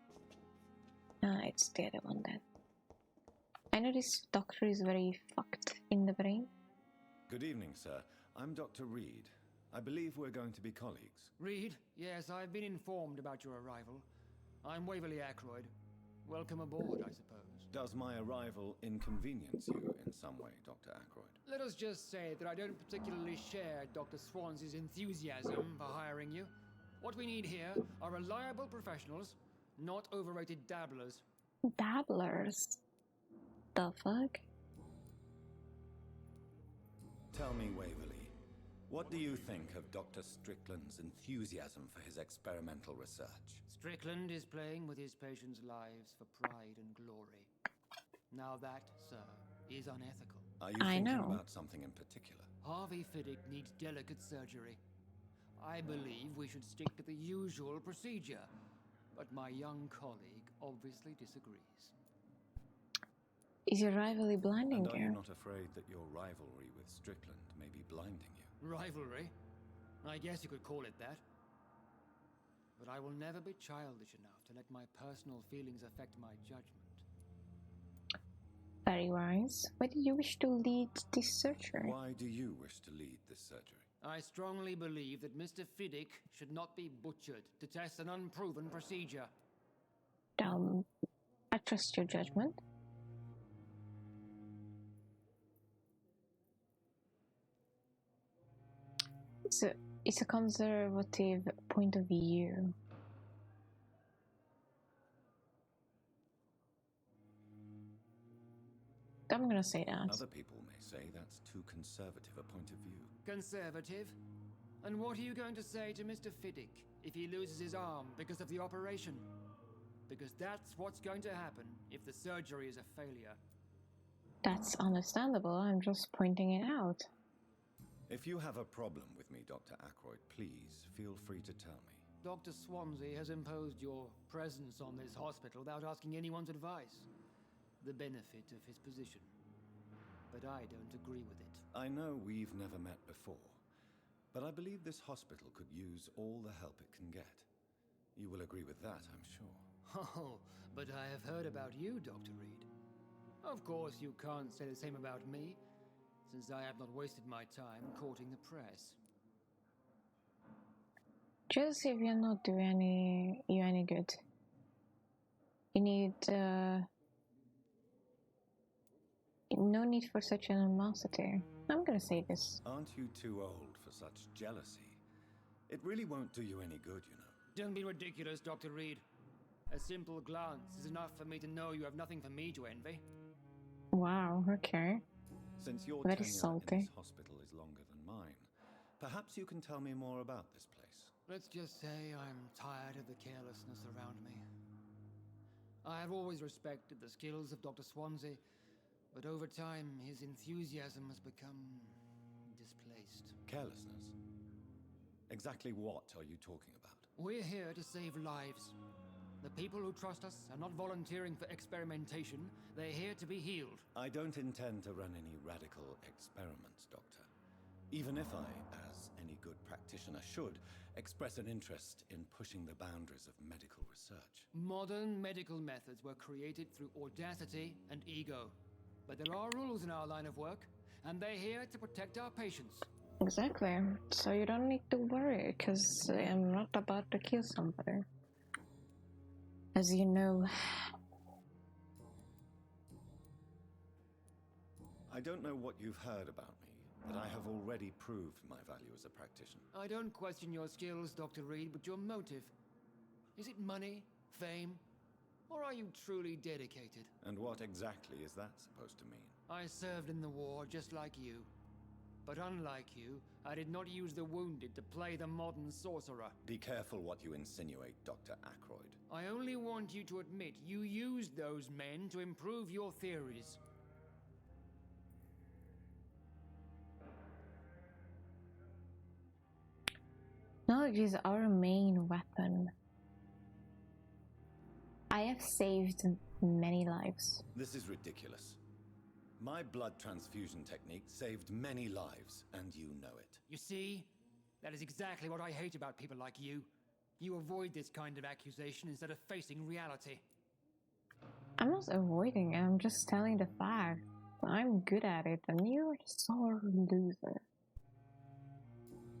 Ah, it's the other one then. I know this doctor is very fucked in the brain. Good evening, sir. I'm Dr. Reed. I believe we're going to be colleagues. Reed? Yes, I've been informed about your arrival. I'm Waverly Ackroyd. Welcome aboard, I suppose. Does my arrival inconvenience you in some way, Dr. Ackroyd? Let us just say that I don't particularly share Dr. Swansey's enthusiasm for hiring you. What we need here are reliable professionals, not overrated dabblers. Dabblers? The fuck? Tell me, Waverly, what do you think of Dr. Strickland's enthusiasm for his experimental research? Strickland is playing with his patients' lives for pride and glory. Now that, sir, is unethical. Are you thinking about something in particular? Harvey Fiddick needs delicate surgery. I believe we should stick to the usual procedure, but my young colleague obviously disagrees. Is your rivalry blinding and are you? you not afraid that your rivalry with Strickland may be blinding you? Rivalry? I guess you could call it that. But I will never be childish enough to let my personal feelings affect my judgment. Very wise. Why did you wish to lead this surgery? Why do you wish to lead this surgery? I strongly believe that Mr. Fiddick should not be butchered to test an unproven procedure. I trust your judgment. It's a conservative point of view. I'm gonna say that. Other people may say that's too conservative a point of view. Conservative? And what are you going to say to Mr. Fiddick if he loses his arm because of the operation? Because that's what's going to happen if the surgery is a failure. That's understandable. I'm just pointing it out. If you have a problem with me, Dr. Ackroyd, please feel free to tell me. Dr. Swansey has imposed your presence on this hospital without asking anyone's advice. The benefit of his position. But I don't agree with it. I know we've never met before, but I believe this hospital could use all the help it can get. You will agree with that, I'm sure. Oh, but I have heard about you, Dr. Reed. Of course, you can't say the same about me, since I have not wasted my time courting the press. Joseph, you're not doing you any good. You need, no need for such animosity. I'm gonna say this. Aren't you too old for such jealousy? It really won't do you any good, you know. Don't be ridiculous, Dr. Reed. A simple glance is enough for me to know you have nothing for me to envy. Wow, okay. Since your Very tenure salty. in this hospital is longer than mine, perhaps you can tell me more about this place. Let's just say I'm tired of the carelessness around me. I have always respected the skills of Dr. Swansey, but over time his enthusiasm has become displaced. Carelessness? Exactly what are you talking about? We're here to save lives. The people who trust us are not volunteering for experimentation. They're here to be healed. I don't intend to run any radical experiments, Doctor. Even if I, as any good practitioner should, express an interest in pushing the boundaries of medical research. Modern medical methods were created through audacity and ego. But there are rules in our line of work, and they're here to protect our patients. Exactly. So you don't need to worry, because I'm not about to kill somebody. As you know. I don't know what you've heard about me, but I have already proved my value as a practitioner. I don't question your skills, Dr. Reed, but your motive. Is it money, fame, or are you truly dedicated? And what exactly is that supposed to mean? I served in the war just like you. But unlike you, I did not use the wounded to play the modern sorcerer. Be careful what you insinuate, Dr. Ackroyd. I only want you to admit you used those men to improve your theories. Knowledge is our main weapon. I have saved many lives. This is ridiculous. My blood transfusion technique saved many lives, and you know it. You see? That is exactly what I hate about people like you. You avoid this kind of accusation instead of facing reality. I'm not avoiding it, I'm just telling the fact. I'm good at it, and you're a sore loser.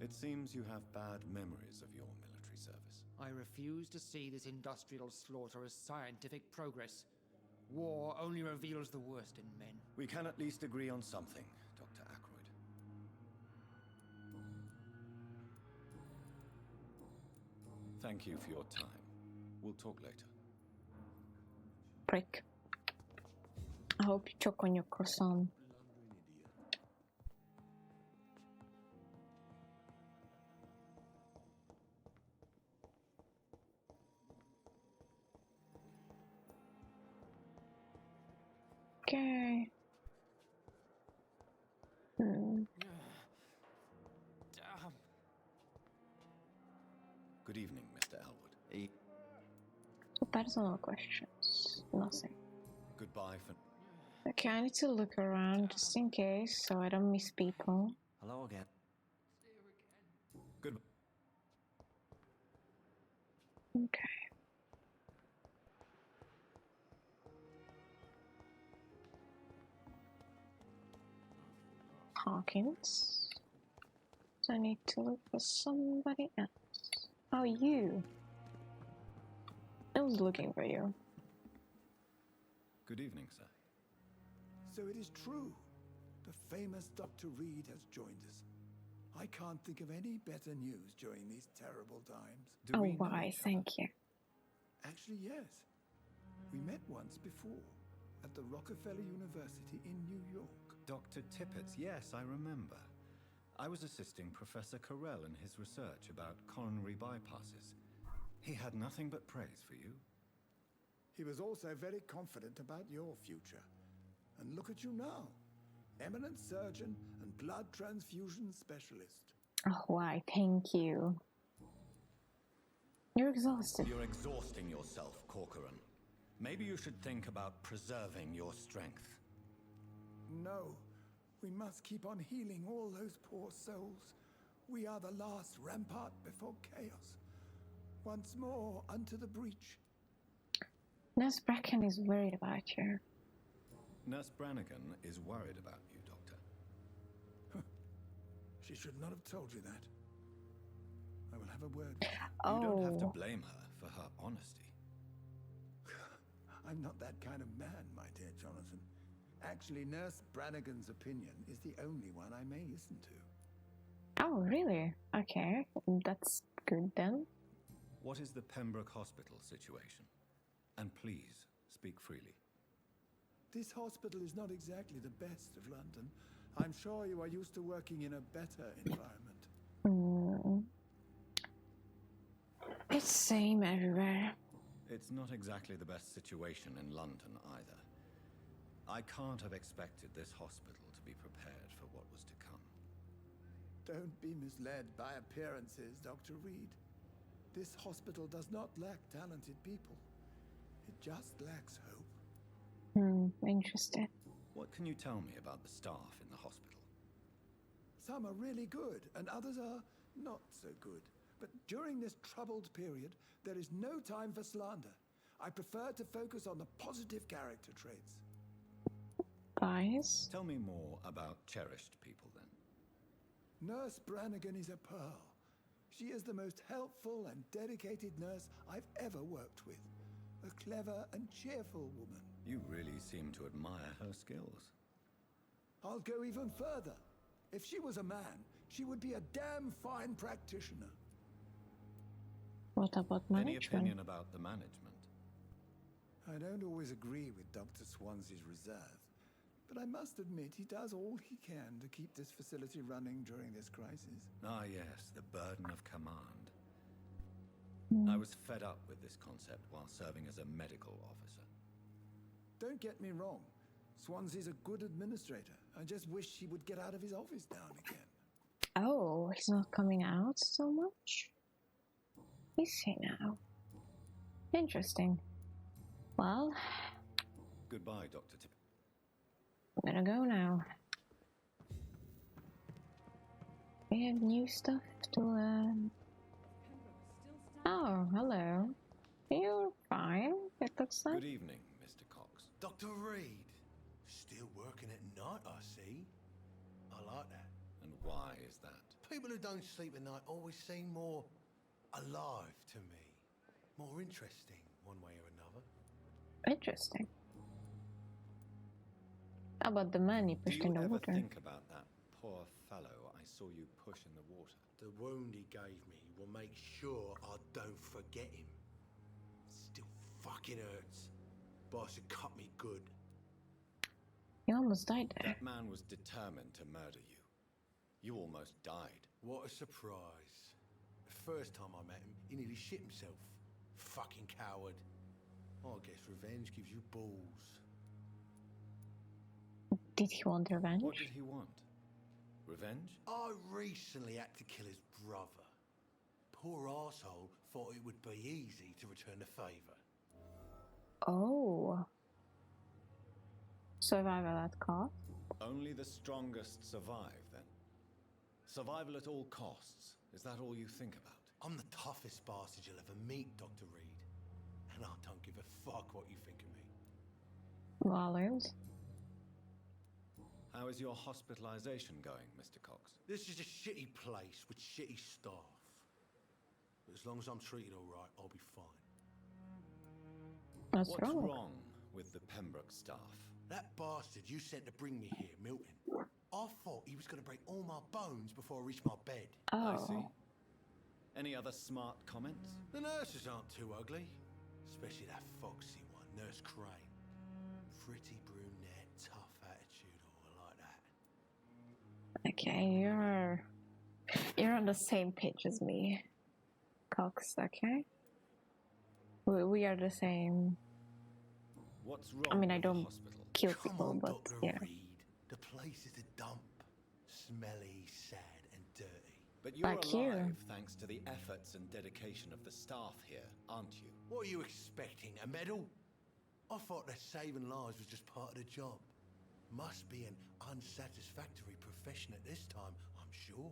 It seems you have bad memories of your military service. I refuse to see this industrial slaughter as scientific progress. War only reveals the worst in men. We can at least agree on something, Dr. Ackroyd. Thank you for your time. We'll talk later. Prick. I hope you choke on your croissant. Okay. Damn. Good evening, Mr. Elwood. Personal questions. Nothing. Goodbye for... Okay, I need to look around just in case so I don't miss people. Hello again. Good. Okay. Hawkins. So I need to look for somebody else. Oh, you. I was looking for you. Good evening, sir. So it is true. The famous Dr. Reed has joined us. I can't think of any better news during these terrible times. Oh, why? Thank you. Actually, yes. We met once before at the Rockefeller University in New York. Dr. Tippett, yes, I remember. I was assisting Professor Carell in his research about coronary bypasses. He had nothing but praise for you. He was also very confident about your future. And look at you now. Eminent surgeon and blood transfusion specialist. Oh, why? Thank you. You're exhausted. You're exhausting yourself, Corcoran. Maybe you should think about preserving your strength. No, we must keep on healing all those poor souls. We are the last rampart before chaos. Once more unto the breach. Nurse Bracken is worried about you. Nurse Brannigan is worried about you, Doctor. She should not have told you that. I will have a word. Oh. You don't have to blame her for her honesty. I'm not that kind of man, my dear Jonathan. Actually, Nurse Brannigan's opinion is the only one I may listen to. Oh, really? Okay, that's good then. What is the Pembroke Hospital situation? And please, speak freely. This hospital is not exactly the best of London. I'm sure you are used to working in a better environment. It's same everywhere. It's not exactly the best situation in London either. I can't have expected this hospital to be prepared for what was to come. Don't be misled by appearances, Dr. Reed. This hospital does not lack talented people. It just lacks hope. Interesting. What can you tell me about the staff in the hospital? Some are really good, and others are not so good. But during this troubled period, there is no time for slander. I prefer to focus on the positive character traits. Bias? Tell me more about cherished people, then. Nurse Brannigan is a pearl. She is the most helpful and dedicated nurse I've ever worked with. A clever and cheerful woman. You really seem to admire her skills. I'll go even further. If she was a man, she would be a damn fine practitioner. What about management? Any opinion about the management? I don't always agree with Dr. Swansea's reserve, but I must admit he does all he can to keep this facility running during this crisis. Ah, yes, the burden of command. I was fed up with this concept while serving as a medical officer. Don't get me wrong. Swansea's a good administrator. I just wish he would get out of his office now and again. Oh, he's not coming out so much? Is he now? Interesting. Well, Goodbye, Dr. Tip. I'm gonna go now. We have new stuff to learn. Oh, hello. You're fine, it looks like. Good evening, Mr. Cox. Dr. Reed. Still working at night, I see. I like that. And why is that? People who don't sleep at night always seem more alive to me. More interesting, one way or another. Interesting. How about the man you pushed in the water? Do you ever think about that poor fellow I saw you push in the water? The wound he gave me will make sure I don't forget him. Still fucking hurts. Boss had cut me good. You almost died there. That man was determined to murder you. You almost died. What a surprise. The first time I met him, he nearly shit himself. Fucking coward. I guess revenge gives you balls. Did he want revenge? What did he want? Revenge? I recently had to kill his brother. Poor arsehole thought it would be easy to return the favour. Oh. Survival at cost? Only the strongest survive, then. Survival at all costs. Is that all you think about? I'm the toughest bastard you'll ever meet, Dr. Reed. And I don't give a fuck what you think of me. Valid. How is your hospitalization going, Mr. Cox? This is a shitty place with shitty staff. But as long as I'm treated all right, I'll be fine. What's What's wrong? wrong with the Pembroke staff? That bastard you sent to bring me here, Milton. I thought he was going to break all my bones before I reached my bed. Oh. I see. Any other smart comments? The nurses aren't too ugly. Especially that foxy one, Nurse Crane. Pretty brunette, tough attitude, all like that. Okay, you're on the same page as me, Cox. Okay, we are the same. What's wrong? I mean, I with the don't hospital? kill Come people, on, but Dr. yeah. Reed. The place is a dump. Smelly, sad, and dirty. But you're Like alive you. thanks to the efforts and dedication of the staff here, aren't you? What are you expecting? A medal? I thought that saving lives was just part of the job. Must be an unsatisfactory profession at this time, I'm sure.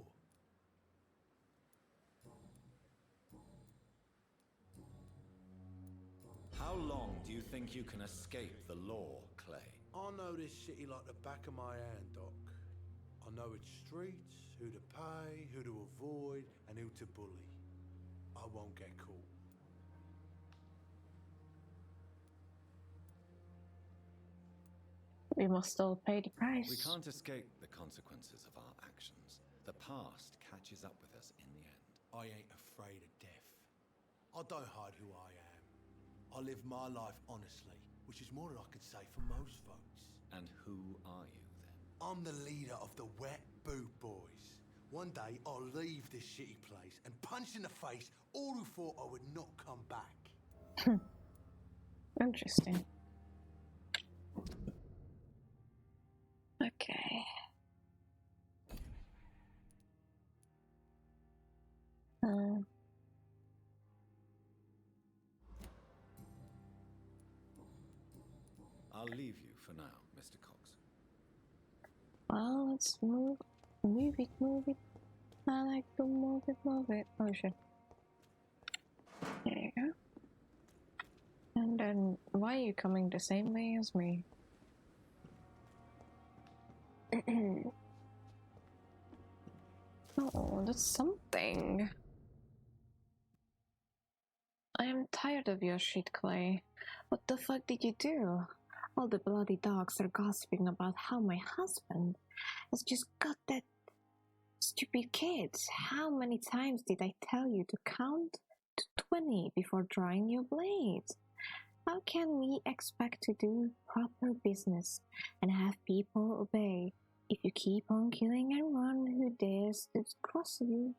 How long do you think you can escape the law, Clay? I know this city like the back of my hand, Doc. I know its streets, who to pay, who to avoid, and who to bully. I won't get caught. We must all pay the price. We can't escape the consequences of our actions. The past catches up with us in the end. I ain't afraid of death. I don't hide who I am. I live my life honestly, which is more than I can say for most folks. And who are you, then? I'm the leader of the Wet Boot Boys. One day, I'll leave this shitty place and punch in the face all who thought I would not come back. Interesting. Okay. I'll leave you for now, Mr. Cox. Well, let's move it. I like to move it. Oh shit. There you go. And then, why are you coming the same way as me? Oh, that's something. I am tired of your shit, Clay. What the fuck did you do? All the bloody dogs are gossiping about how my husband has just got that stupid kid. How many times did I tell you to count to 20 before drawing your blade? How can we expect to do proper business and have people obey if you keep on killing anyone who dares to cross you?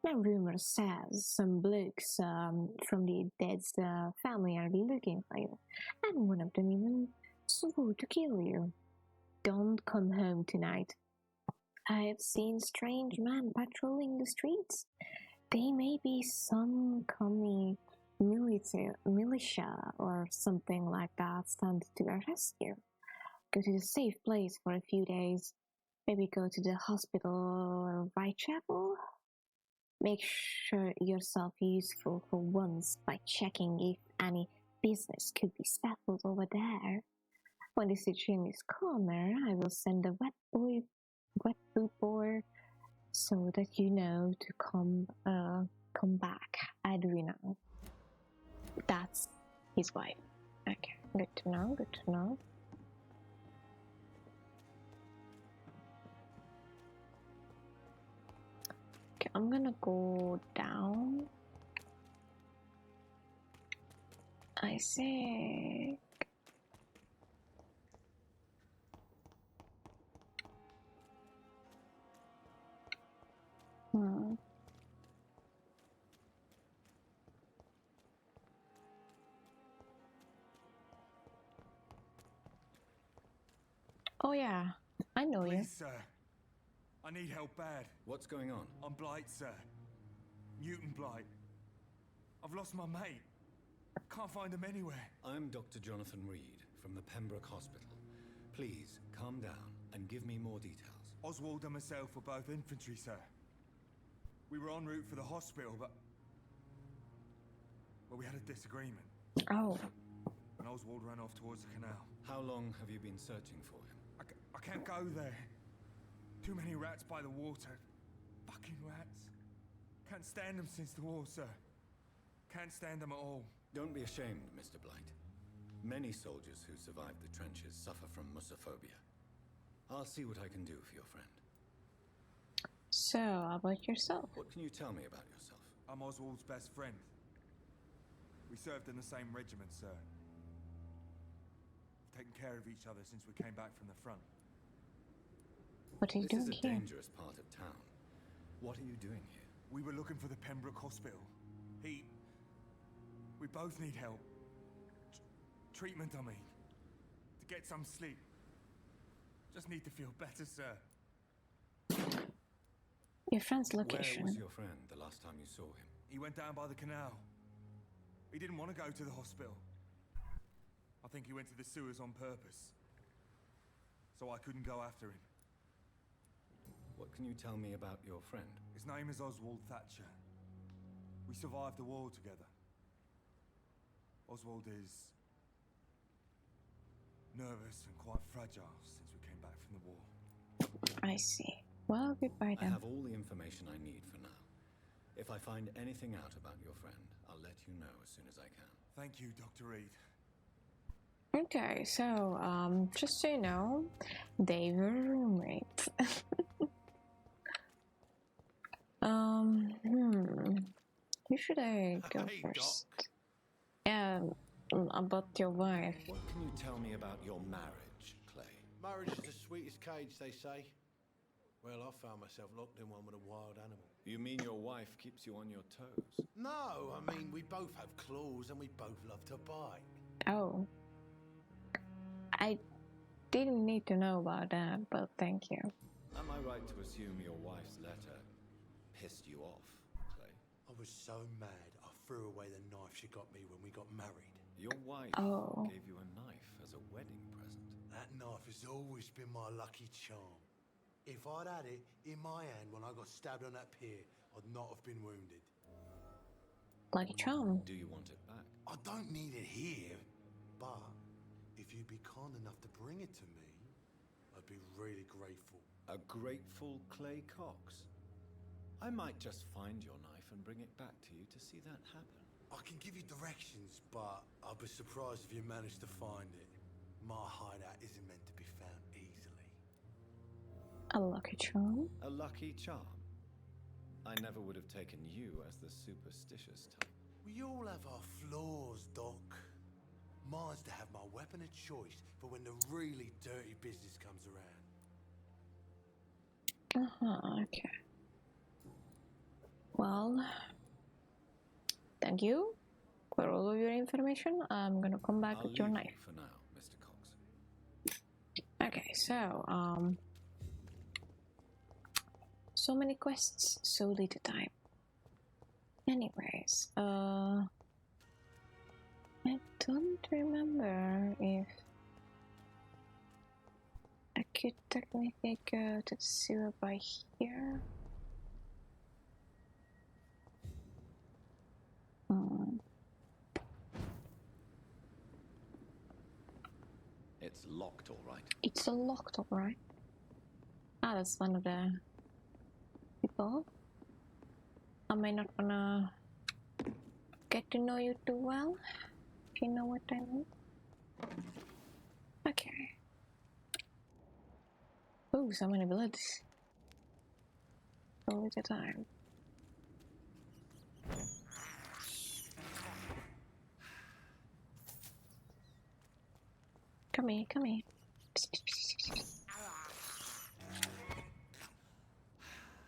My rumor says some blokes from the dead's family are looking for you, and one of them even swore to kill you. Don't come home tonight. I have seen strange men patrolling the streets. They may be some commie militia or something like that sent to arrest you. Go to a safe place for a few days. Maybe go to the hospital or Whitechapel. Make sure yourself useful for once by checking if any business could be settled over there. When the situation is calmer, I will send a wet boot boy so that you know to come back. Edwina. That's his wife. Okay, good to know, good to know. Okay, I'm gonna go down. I see. Oh yeah, I know you. Please, sir. I need help bad. What's going on? I'm Blight, sir. Newton Blight. I've lost my mate. Can't find him anywhere. I'm Dr. Jonathan Reed from the Pembroke Hospital. Please, calm down and give me more details. Oswald and myself were both infantry, sir. We were en route for the hospital, but... well, we had a disagreement. Oh. And Oswald ran off towards the canal. How long have you been searching for him? I can't go there. Too many rats by the water. Fucking rats. Can't stand them since the war, sir. Can't stand them at all. Don't be ashamed, Mr. Blight. Many soldiers who survived the trenches suffer from musophobia. I'll see what I can do for your friend. So, about yourself? What can you tell me about yourself? I'm Oswald's best friend. We served in the same regiment, sir. We've taken care of each other since we came back from the front. What are you doing here? This is a here? dangerous part of town. What are you doing here? We were looking for the Pembroke Hospital. We both need help. Treatment, I mean. To get some sleep. Just need to feel better, sir. Your friend's location. Where was your friend the last time you saw him? He went down by the canal. He didn't want to go to the hospital. I think he went to the sewers on purpose. So I couldn't go after him. What can you tell me about your friend? His name is Oswald Thatcher. We survived the war together. Oswald is nervous and quite fragile since we came back from the war. I see. Well, goodbye then. I have all the information I need for now. If I find anything out about your friend, I'll let you know as soon as I can. Thank you, Dr. Reed. Okay, so, just so you know, they were roommates. Who should I go first? About your wife. What can you tell me about your marriage, Clay? Marriage is the sweetest cage, they say. Well, I found myself locked in one with a wild animal. You mean your wife keeps you on your toes? No, I mean, we both have claws and we both love to bite. Oh. I didn't need to know about that, but thank you. Am I right to assume your wife's letter pissed you off, Clay? I was so mad, I threw away the knife she got me when we got married. Your wife gave you a knife as a wedding present. That knife has always been my lucky charm. If I'd had it in my hand when I got stabbed on that pier, I'd not have been wounded. Lucky charm. Do you want it back? I don't need it here, but if you'd be kind enough to bring it to me, I'd be really grateful. A grateful Clay Cox? I might just find your knife and bring it back to you to see that happen. I can give you directions, but I'll be surprised if you manage to find it. My hideout isn't meant to be found easily. A lucky charm? A lucky charm? I never would have taken you as the superstitious type. We all have our flaws, Doc. Mine's to have my weapon of choice for when the really dirty business comes around. Okay. Well, thank you for all of your information. I'm gonna come back with your knife. For now, Mr. Cox. Okay, so so many quests, so little time. Anyways, I don't remember if I could technically go to the sewer by here. It's locked, all right. It's locked, alright. Ah, that's one of the people. I may not wanna get to know you too well, if you know what I mean. Okay. Oh, so many bullets. All the time. Come here, come here.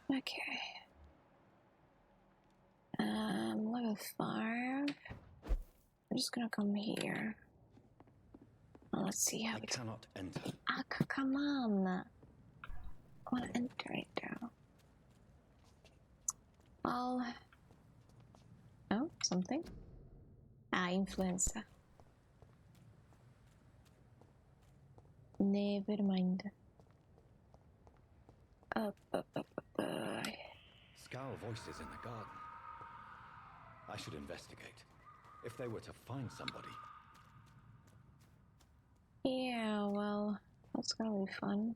Okay. Level 5. I'm just gonna come here. Let's see how I cannot enter. Ah, come on. I wanna enter it though. Well. Oh, something. Ah, influenza. Never mind. Up. Scowl voices in the garden. I should investigate. If they were to find somebody. Yeah, well, that's gonna be fun.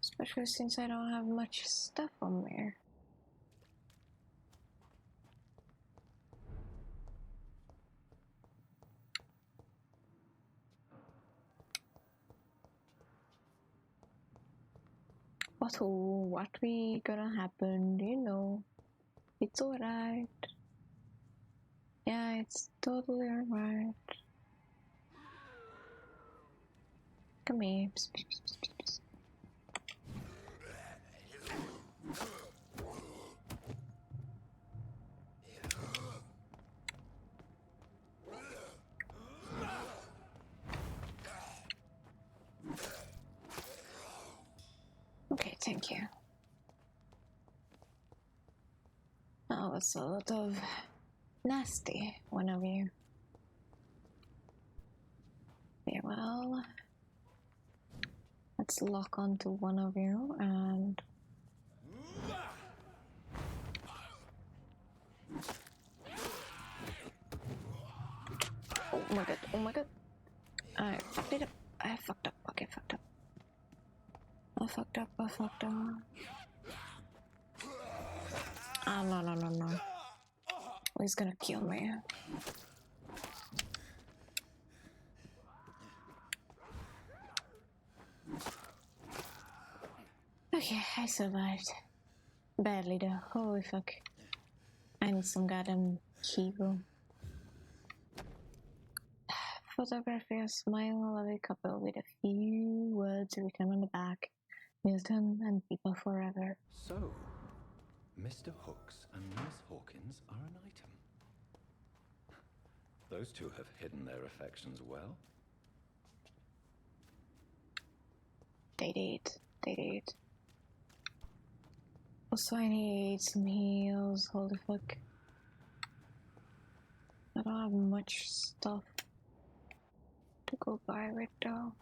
Especially since I don't have much stuff on there. But what we gonna happen, you know. It's alright. Yeah, it's totally alright. Come here. Okay, thank you. Oh, that's a lot of nasty one of you. Okay, well, let's lock onto one of you and oh my god. I fucked it up. I fucked up. Okay, fucked up. I fucked up. Ah, no. Oh, he's gonna kill me. Okay, I survived. Badly though. Holy fuck. I need some goddamn hero. Photography of smile lovely couple with a few words written on the back. Milton and people forever. So, Mr. Hooks and Miss Hawkins are an item. Those two have hidden their affections well. They did. Also, I need some heals. Holy fuck. I don't have much stuff to go by with though.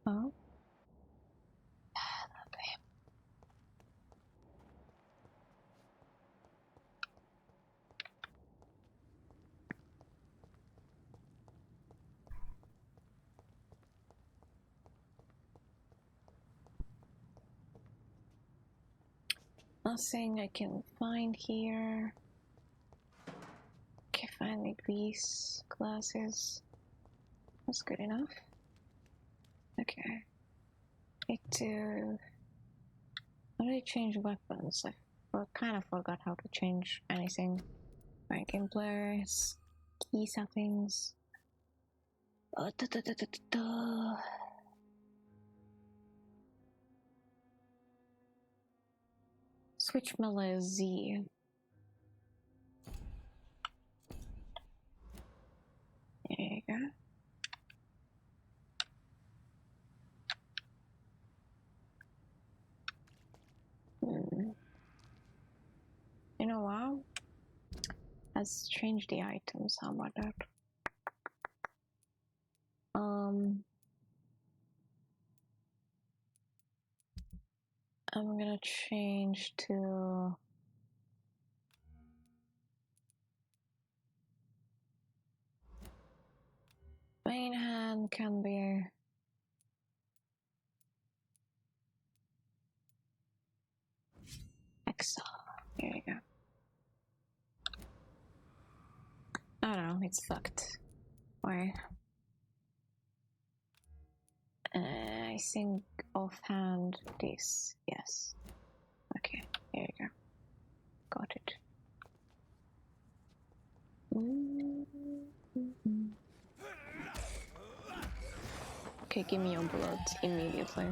Oh? Lovely. Nothing I can find here. Okay, finally grease glasses. That's good enough. Okay. Need to... How do I change weapons? I kind of forgot how to change anything My game players, key settings. Switch melee Z. There you go. You know what? Let's change the items. How about that? I'm gonna change to main hand can be Excel. Here we go. Oh no, it's fucked. Why? I think offhand this. Yes. Okay, here we go. Got it. Okay, give me your blood immediately.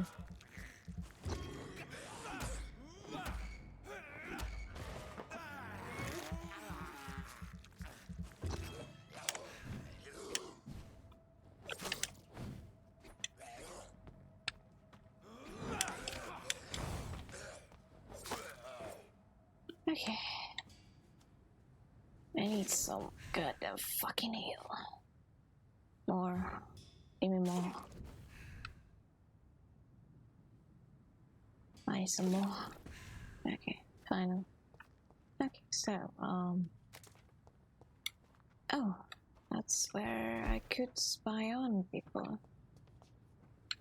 Okay. I need some goddamn fucking heal. More. Give me more. I need some more. Okay, final. Okay, so, oh, that's where I could spy on people.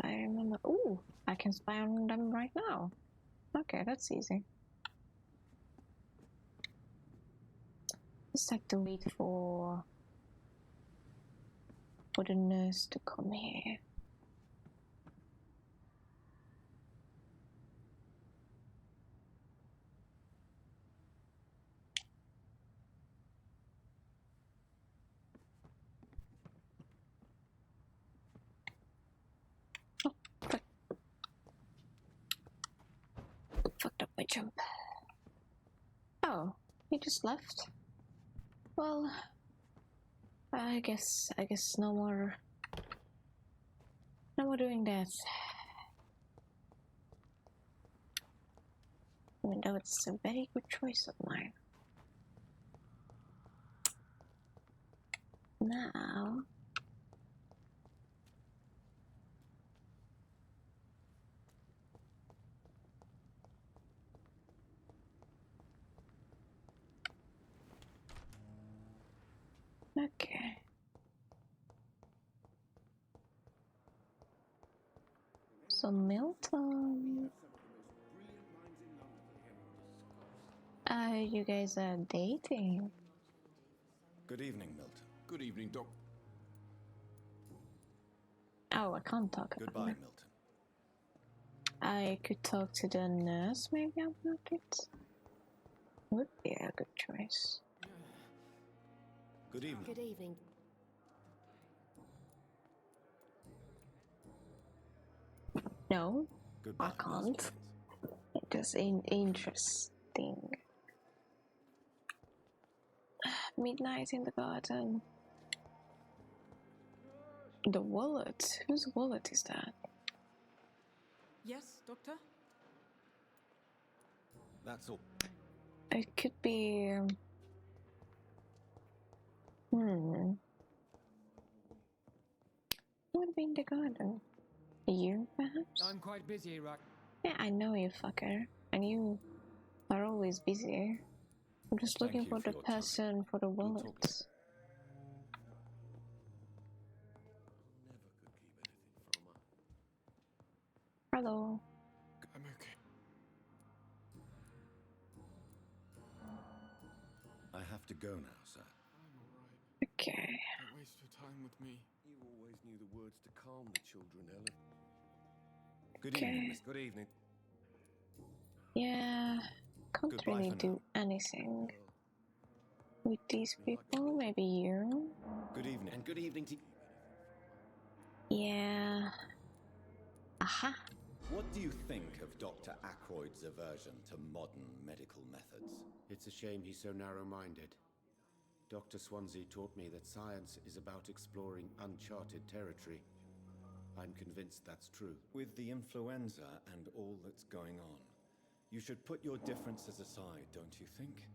I remember. Ooh, I can spy on them right now. Okay, that's easy. Just have to wait for the nurse to come here. Oh, fuck. Fucked up my jump. Oh, he just left. Well, I guess no more doing that. Even though it's a very good choice of mine. Now, okay. So Milton, you guys are dating. Good evening, Milton. Good evening, Doc. Oh, I can't talk about Goodbye, it. Milton. I could talk to the nurse maybe about it. Would be a good choice. Good evening. Good evening. No, Goodbye, I can't. It is interesting. Midnight in the garden. The wallet? Whose wallet is that? Yes, Doctor? That's all. It could be... Who would be in the garden? You, perhaps? I'm quite busy, right? Yeah, I know you, fucker. And you are always busy. I'm just Thank looking you for for the your time. person for the We'll talk wallet. Hello. I'm okay. I have to go now, sir. I'm alright. Okay. Don't waste your time with me. You always knew the words to calm the children, Helen. Good evening, Miss. Good evening. Yeah, can't Goodbye really for do now. anything. with these people. Maybe you. Good evening. And good evening to... Yeah. Aha. What do you think of Dr. Ackroyd's aversion to modern medical methods? It's a shame he's so narrow-minded. Dr. Swansea taught me that science is about exploring uncharted territory. I'm convinced that's true. With the influenza and all that's going on, you should put your differences aside, don't you think?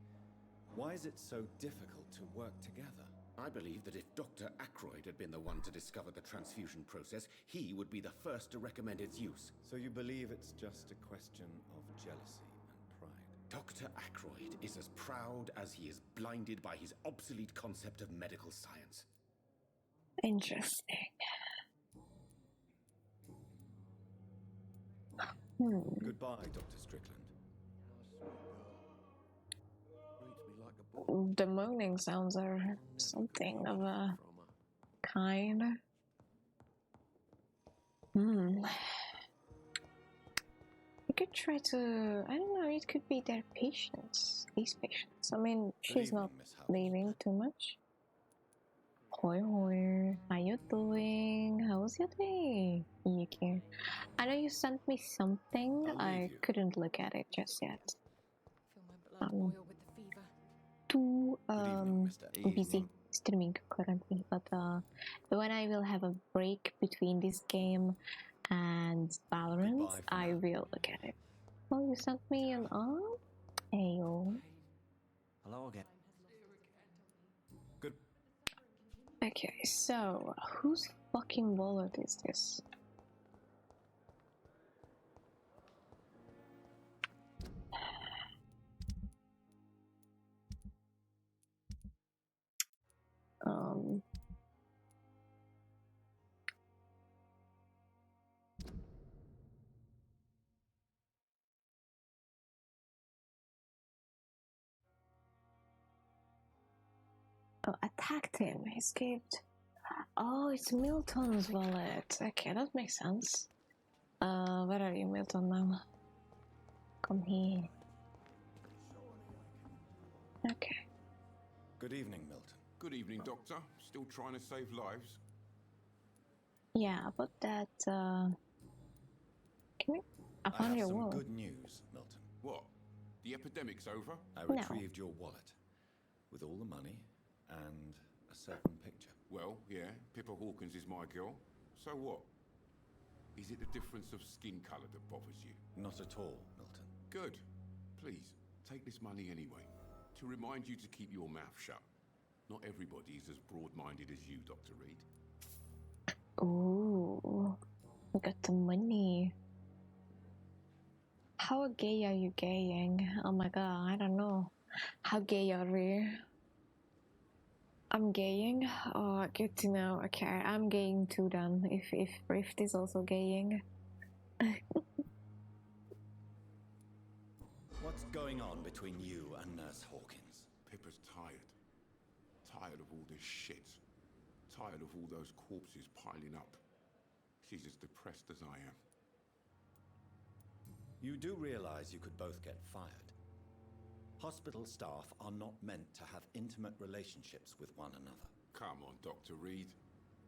Why is it so difficult to work together? I believe that if Dr. Ackroyd had been the one to discover the transfusion process, he would be the first to recommend its use. So you believe it's just a question of jealousy and pride? Dr. Ackroyd is as proud as he is blinded by his obsolete concept of medical science. Interesting. Goodbye, Dr. Strickland. The moaning sounds are something of a kind. We could try to, I don't know, it could be their patients, these patients. I mean, she's not leaving too much. Hoi hoi, how you doing? How was your day? Yuki. I know you sent me something, I couldn't look at it just yet. Too busy streaming currently, but when I will have a break between this game and Valorant, I will look at it. Oh, you sent me an arm? Ayo. Hello again. Good. Okay, so whose fucking wallet is this? Oh, attacked him, escaped. Oh, it's Milton's wallet. Okay, that makes sense. Where are you, Milton, now? Come here. Okay. Good evening, Milton. Good evening, Doctor. Still trying to save lives? Yeah, but that, Can we... I found have your some wallet. good news, Milton. What? The epidemic's over? I retrieved your wallet with all the money and a certain picture. Well, yeah, Pippa Hawkins is my girl. So what? Is it the difference of skin colour that bothers you? Not at all, Milton. Good. Please, take this money anyway, to remind you to keep your mouth shut. Not everybody is as broad-minded as you, Dr. Reed. Ooh, we got the money. How gay are you gaying? Oh my god, I don't know. How gay are we? I'm gaying? Oh, good to know. Okay, I'm gaying too then, if Rift is also gaying. What's going on between you and Nurse Hawkins? Pippa's tired. Tired of all this shit. Tired of all those corpses piling up. She's as depressed as I am. You do realize you could both get fired. Hospital staff are not meant to have intimate relationships with one another. Come on, Dr. Reed.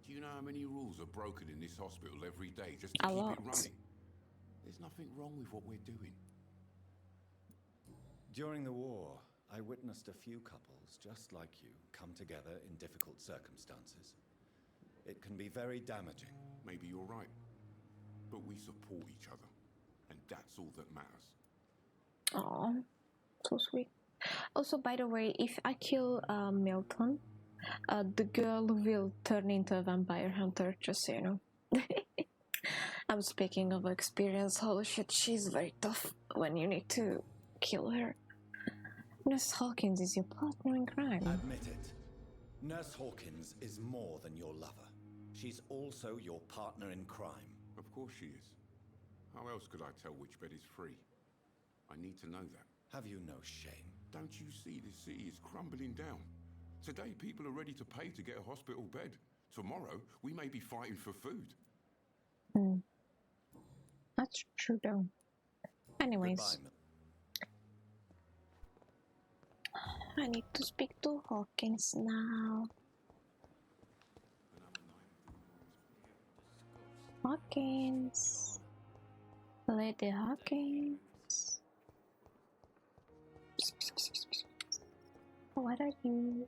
Do you know how many rules are broken in this hospital every day just to A keep lot. it running? There's nothing wrong with what we're doing. During the war, I witnessed a few couples just like you come together in difficult circumstances. It can be very damaging. Maybe you're right. But we support each other. And that's all that matters. Oh, so sweet. Also, by the way, if I kill Milton, the girl will turn into a vampire hunter, just so you know. I'm speaking of experience. Holy shit, she's very tough when you need to kill her. Nurse Hawkins is your partner in crime. Admit it. Nurse Hawkins is more than your lover. She's also your partner in crime. Of course she is. How else could I tell which bed is free? I need to know that. Have you no shame? Don't you see the city is crumbling down? Today, people are ready to pay to get a hospital bed. Tomorrow, we may be fighting for food. That's true, though. Anyways. I need to speak to Hawkins now. Hawkins. Lady Hawkins. What are you?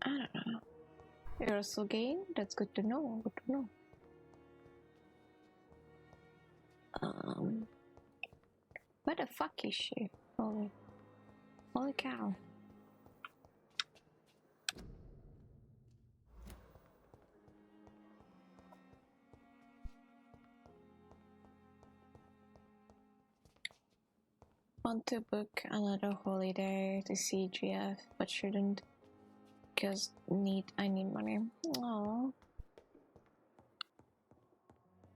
I don't know. You're also gay? That's good to know. Good to know. Where the fuck is she? Holy cow. Want to book another holiday to CGF, but shouldn't because I need money. Oh,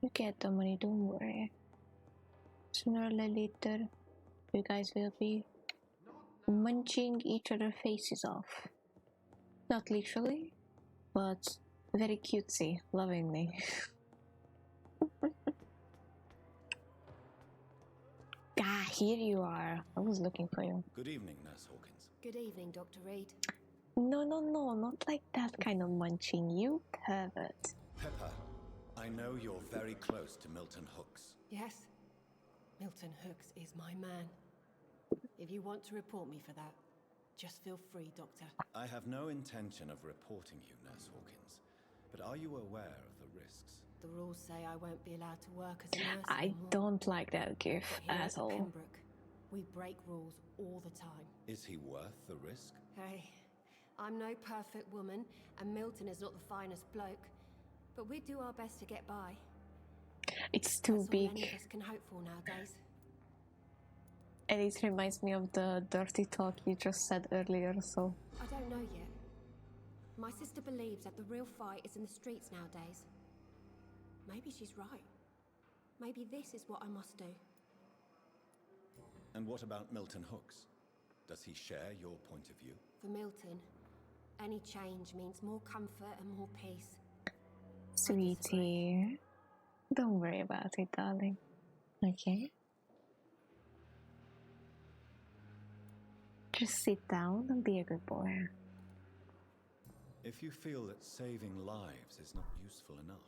you get the money, don't worry. Sooner or later, you guys will be munching each other's faces off. Not literally, but very cutesy, lovingly. Ah, here you are. I was looking for you. Good evening, Nurse Hawkins. Good evening, Dr. Reed. No, not like that kind of munching, you pervert. Pepper, I know you're very close to Milton Hooks. Yes, Milton Hooks is my man. If you want to report me for that, just feel free, Doctor. I have no intention of reporting you, Nurse Hawkins, but are you aware of the risks? The rules say I won't be allowed to work as a nurse I anymore. don't like that gif But here at at all. Pembroke, we break rules all the time. Is he worth the risk? Hey, I'm no perfect woman, and Milton is not the finest bloke, but we do our best to get by. It's too That's big. all any of us can hope for nowadays. And it reminds me of the dirty talk you just said earlier, so... I don't know yet. My sister believes that the real fight is in the streets nowadays. Maybe she's right. Maybe this is what I must do. And what about Milton Hooks? Does he share your point of view? For Milton, any change means more comfort and more peace. Sweetie, don't worry about it, darling. Okay? Just sit down and be a good boy. If you feel that saving lives is not useful enough,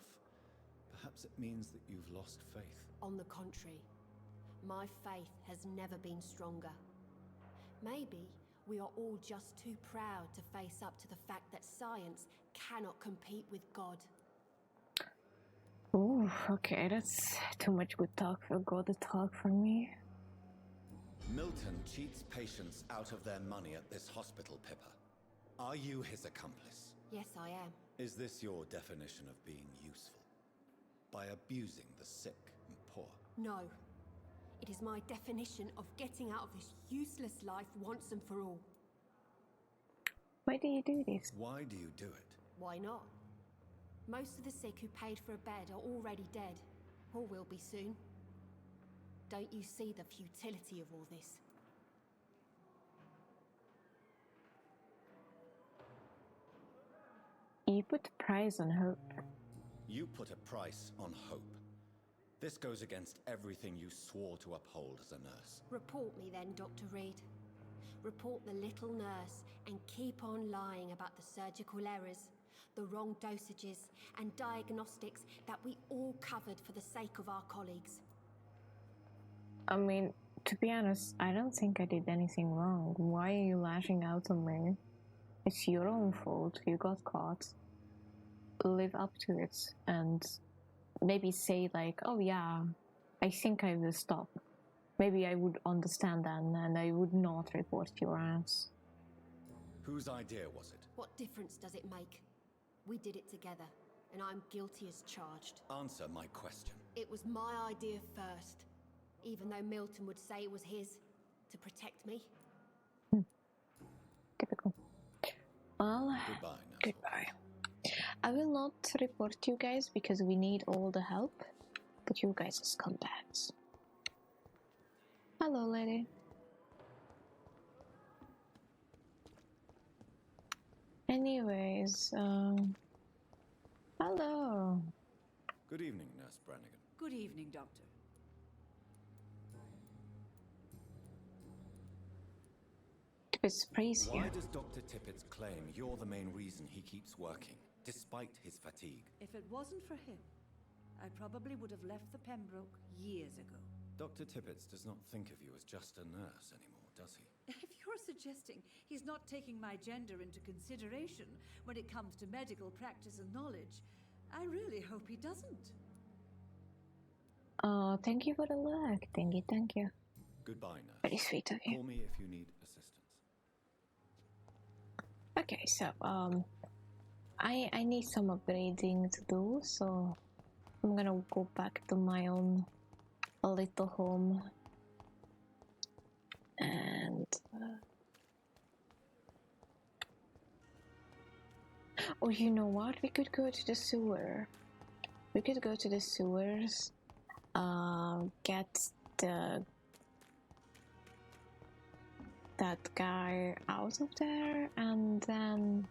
perhaps it means that you've lost faith. On the contrary, my faith has never been stronger. Maybe we are all just too proud to face up to the fact that science cannot compete with God. Ooh, okay, that's too much good talk for God to talk for me. Milton cheats patients out of their money at this hospital, Pippa. Are you his accomplice? Yes, I am. Is this your definition of being useful? By abusing the sick and poor? No. It is my definition of getting out of this useless life once and for all. Why do you do this? Why do you do it? Why not? Most of the sick who paid for a bed are already dead, or will be soon. Don't you see the futility of all this? You put price on hope. You put a price on hope. This goes against everything you swore to uphold as a nurse. Report me then, Dr. Reed. Report the little nurse and keep on lying about the surgical errors, the wrong dosages and diagnostics that we all covered for the sake of our colleagues. I mean, to be honest, I don't think I did anything wrong. Why are you lashing out on me? It's your own fault. You got caught. Live up to it and maybe say like, oh yeah, I think I will stop. Maybe I would understand then and I would not report your ass. Whose idea was it? What difference does it make? We did it together, and I'm guilty as charged. Answer my question. It was my idea first, even though Milton would say it was his, to protect me. Typical. Well, Goodbye, Nurse. goodbye. I will not report you guys because we need all the help, but you guys are scumbags. Hello, lady. Anyways, hello. Good evening, Nurse Brannigan. Good evening, Doctor. It's praise Why here. does Dr. Tippett claim you're the main reason he keeps working, despite his fatigue? If it wasn't for him, I probably would have left the Pembroke years ago. Dr. Tippett does not think of you as just a nurse anymore, does he? If you're suggesting he's not taking my gender into consideration when it comes to medical practice and knowledge, I really hope he doesn't. Oh, thank you for the look. Thank you. Goodbye, nurse. Very sweet of you. Call me if you need assistance. Okay, so I need some upgrading to do, so I'm gonna go back to my own little home and oh, you know what? We could go to the sewer. We could go to the sewers, get that guy out of there, and then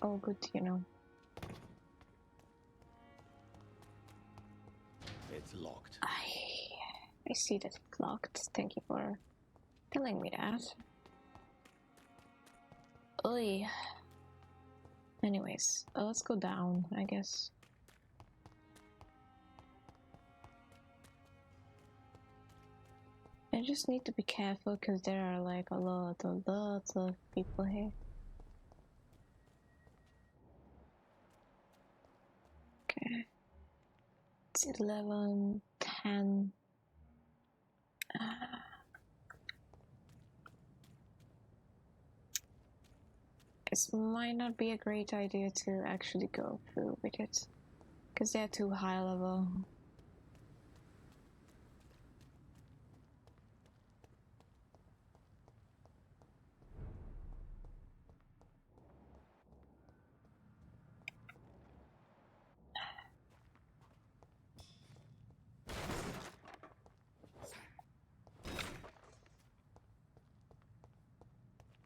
all good, you know. It's locked. I see that it's locked. Thank you for telling me that. Oy. Anyways, let's go down, I guess. I just need to be careful because there are like a lot of people here. Okay. It's 11, 10. This might not be a great idea to actually go through with it because they're too high level.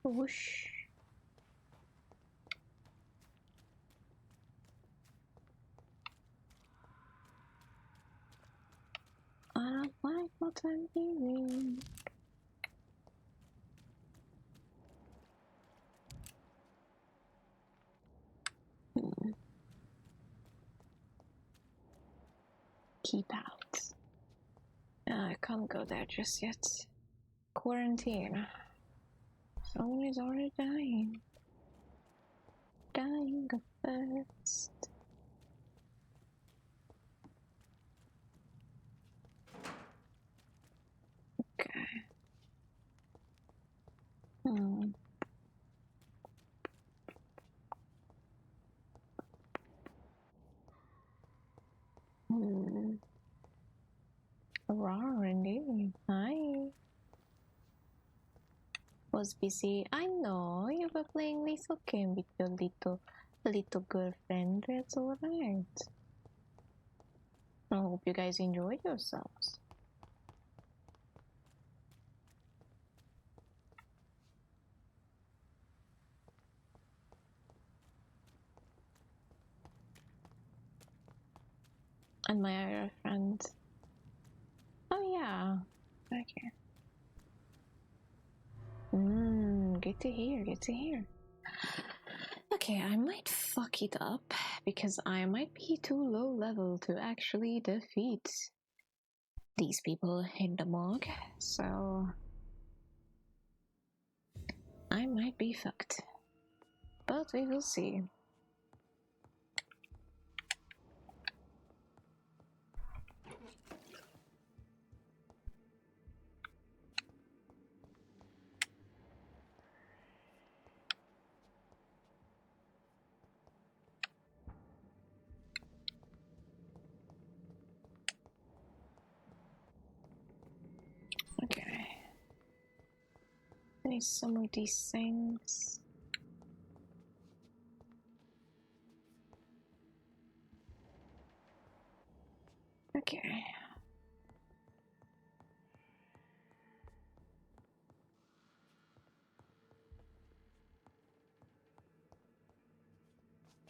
Whoosh. I don't like what I'm hearing. Keep out. I can't go there just yet. Quarantine. Someone is already dying. Dying of thirst. Okay. Rawr indeed. Hi. Was busy. I know you were playing little game with your little girlfriend. That's alright. I hope you guys enjoy yourselves. And my other friend. Oh yeah. Okay. Good to hear, good to hear. Okay, I might fuck it up because I might be too low level to actually defeat these people in the morgue, so I might be fucked. But we will see. Okay. I need some of these things. Okay.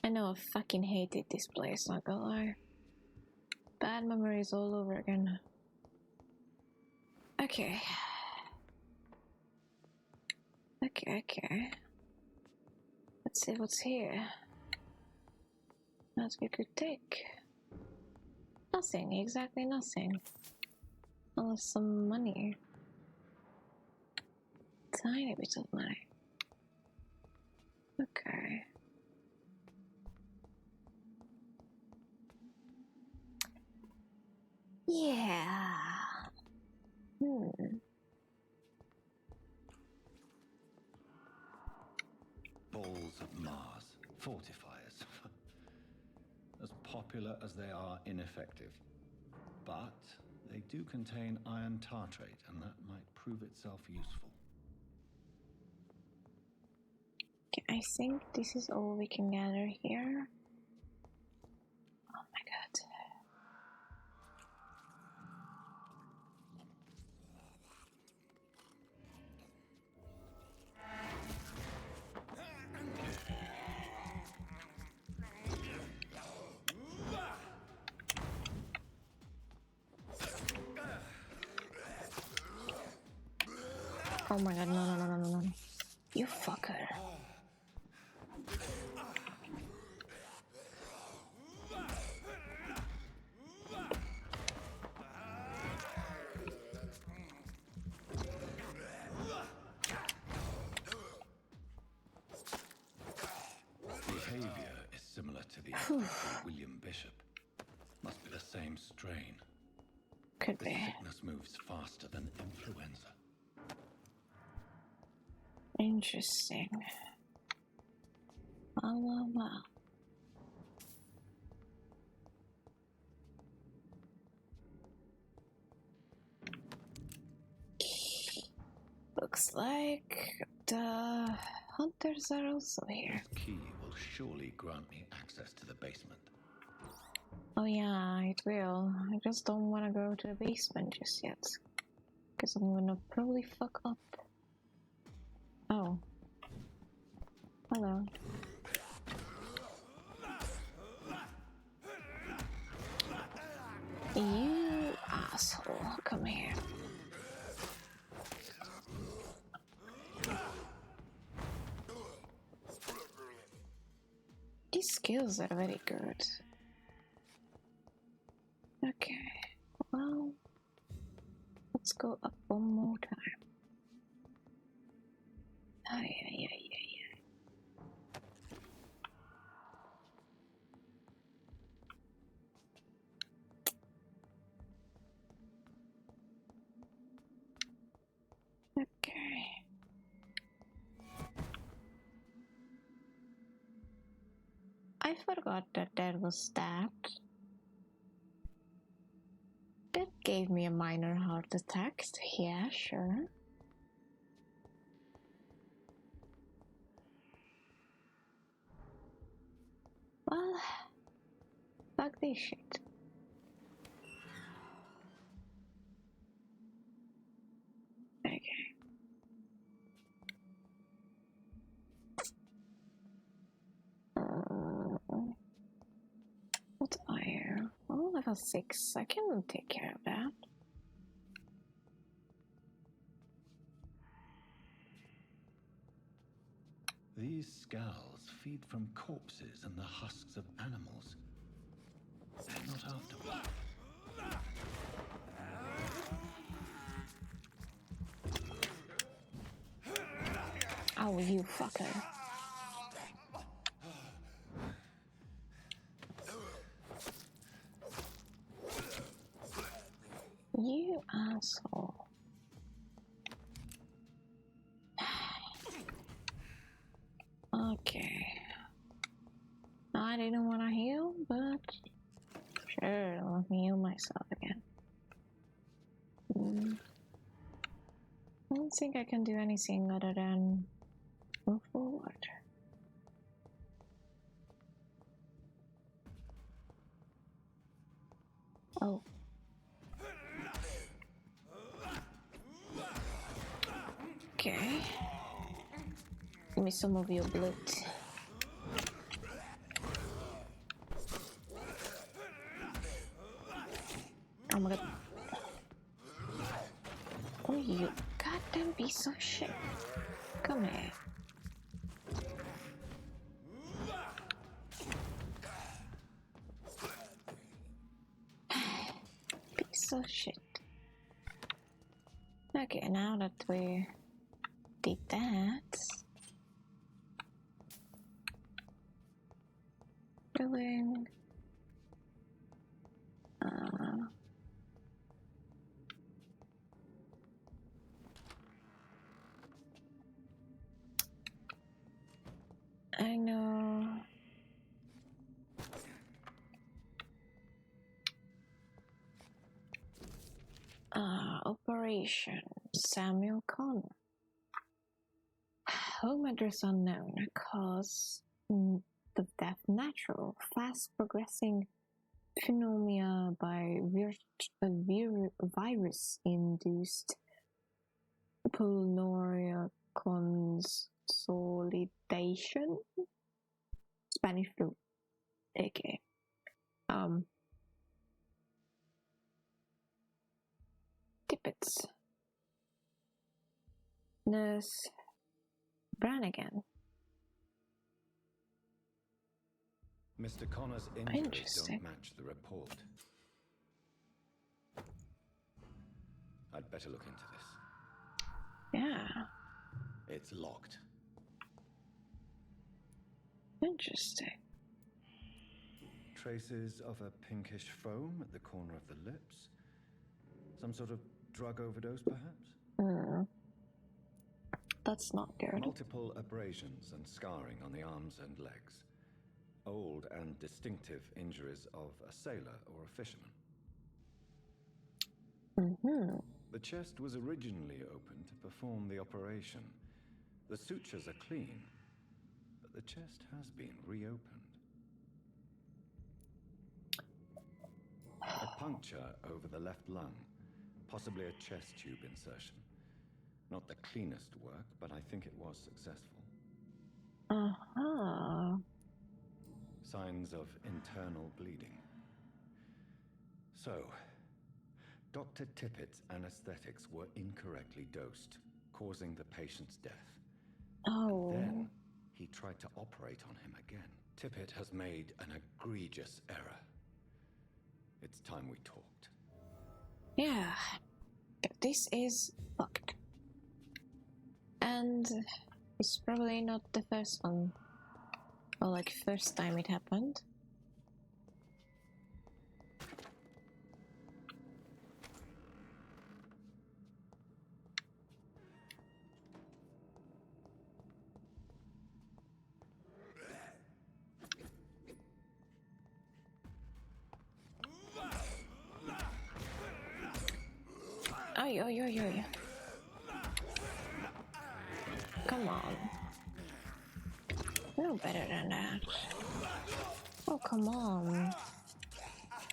I know I fucking hated this place, not gonna lie. Bad memories all over again. Okay. Okay. Let's see what's here. That we could take. Nothing, exactly nothing. Unless some money. Tiny bit of money. Okay. Yeah. Balls of Mars, fortifiers. As popular as they are ineffective. But they do contain iron tartrate, and that might prove itself useful. I think this is all we can gather here. Oh my god. Oh my god, no. You fucker. Behavior is similar to the of William Bishop. Must be the same strain. Could the be. sickness moves faster than influenza. Interesting. Well. Looks like the hunters are also here. This key will surely grant me access to the basement. Oh yeah, it will. I just don't want to go to the basement just yet. Because I'm gonna probably fuck up. Oh. Hello. You asshole, come here. These skills are very good. Okay, well, let's go up one more time. Ay. Okay. I forgot that there was that. That gave me a minor heart attack. Yeah, sure. Well, fuck this shit. Okay. What iron? Oh, level 6. I can take care of that. These skulls feed from corpses and the husks of animals. They're not after me. Oh, you fucker. You asshole. Okay. I didn't want to heal, but sure, let me heal myself again. I don't think I can do anything other than move forward. Oh. Okay. Give me some of your blood. Oh my god. Oh, you goddamn piece of shit. Come here. Piece of shit. Okay, now that we did that, building. I know. Operation Samuel Connor. Home address unknown. Cause of death natural. Fast progressing pneumonia by virus induced pulmonary consolidation. Spanish flu. Okay. Tippets. Nurse Brannigan. Mr. Connor's injuries don't match the report. I'd better look into this. Yeah. It's locked. Interesting. Traces of a pinkish foam at the corner of the lips. Some sort of drug overdose, perhaps? That's not good. Multiple abrasions and scarring on the arms and legs. Old and distinctive injuries of a sailor or a fisherman. The chest was originally open to perform the operation. The sutures are clean, but the chest has been reopened. A puncture over the left lung, possibly a chest tube insertion. Not the cleanest work, but I think it was successful. Signs of internal bleeding. So, Dr. Tippett's anesthetics were incorrectly dosed, causing the patient's death. And then he tried to operate on him again. Tippett has made an egregious error. It's time we talked. Yeah, this is fucked. And it's probably not the first one. Or like first time it happened. Ay. Come on. No better than that. Oh, come on.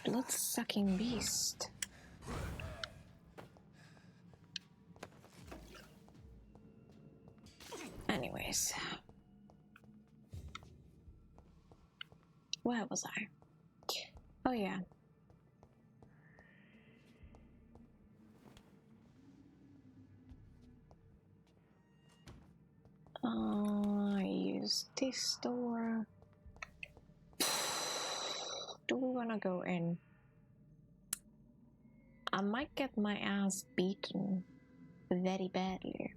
Blood-sucking beast. Anyways. Where was I? Oh, yeah. I use this door. Do we wanna go in? I might get my ass beaten very badly.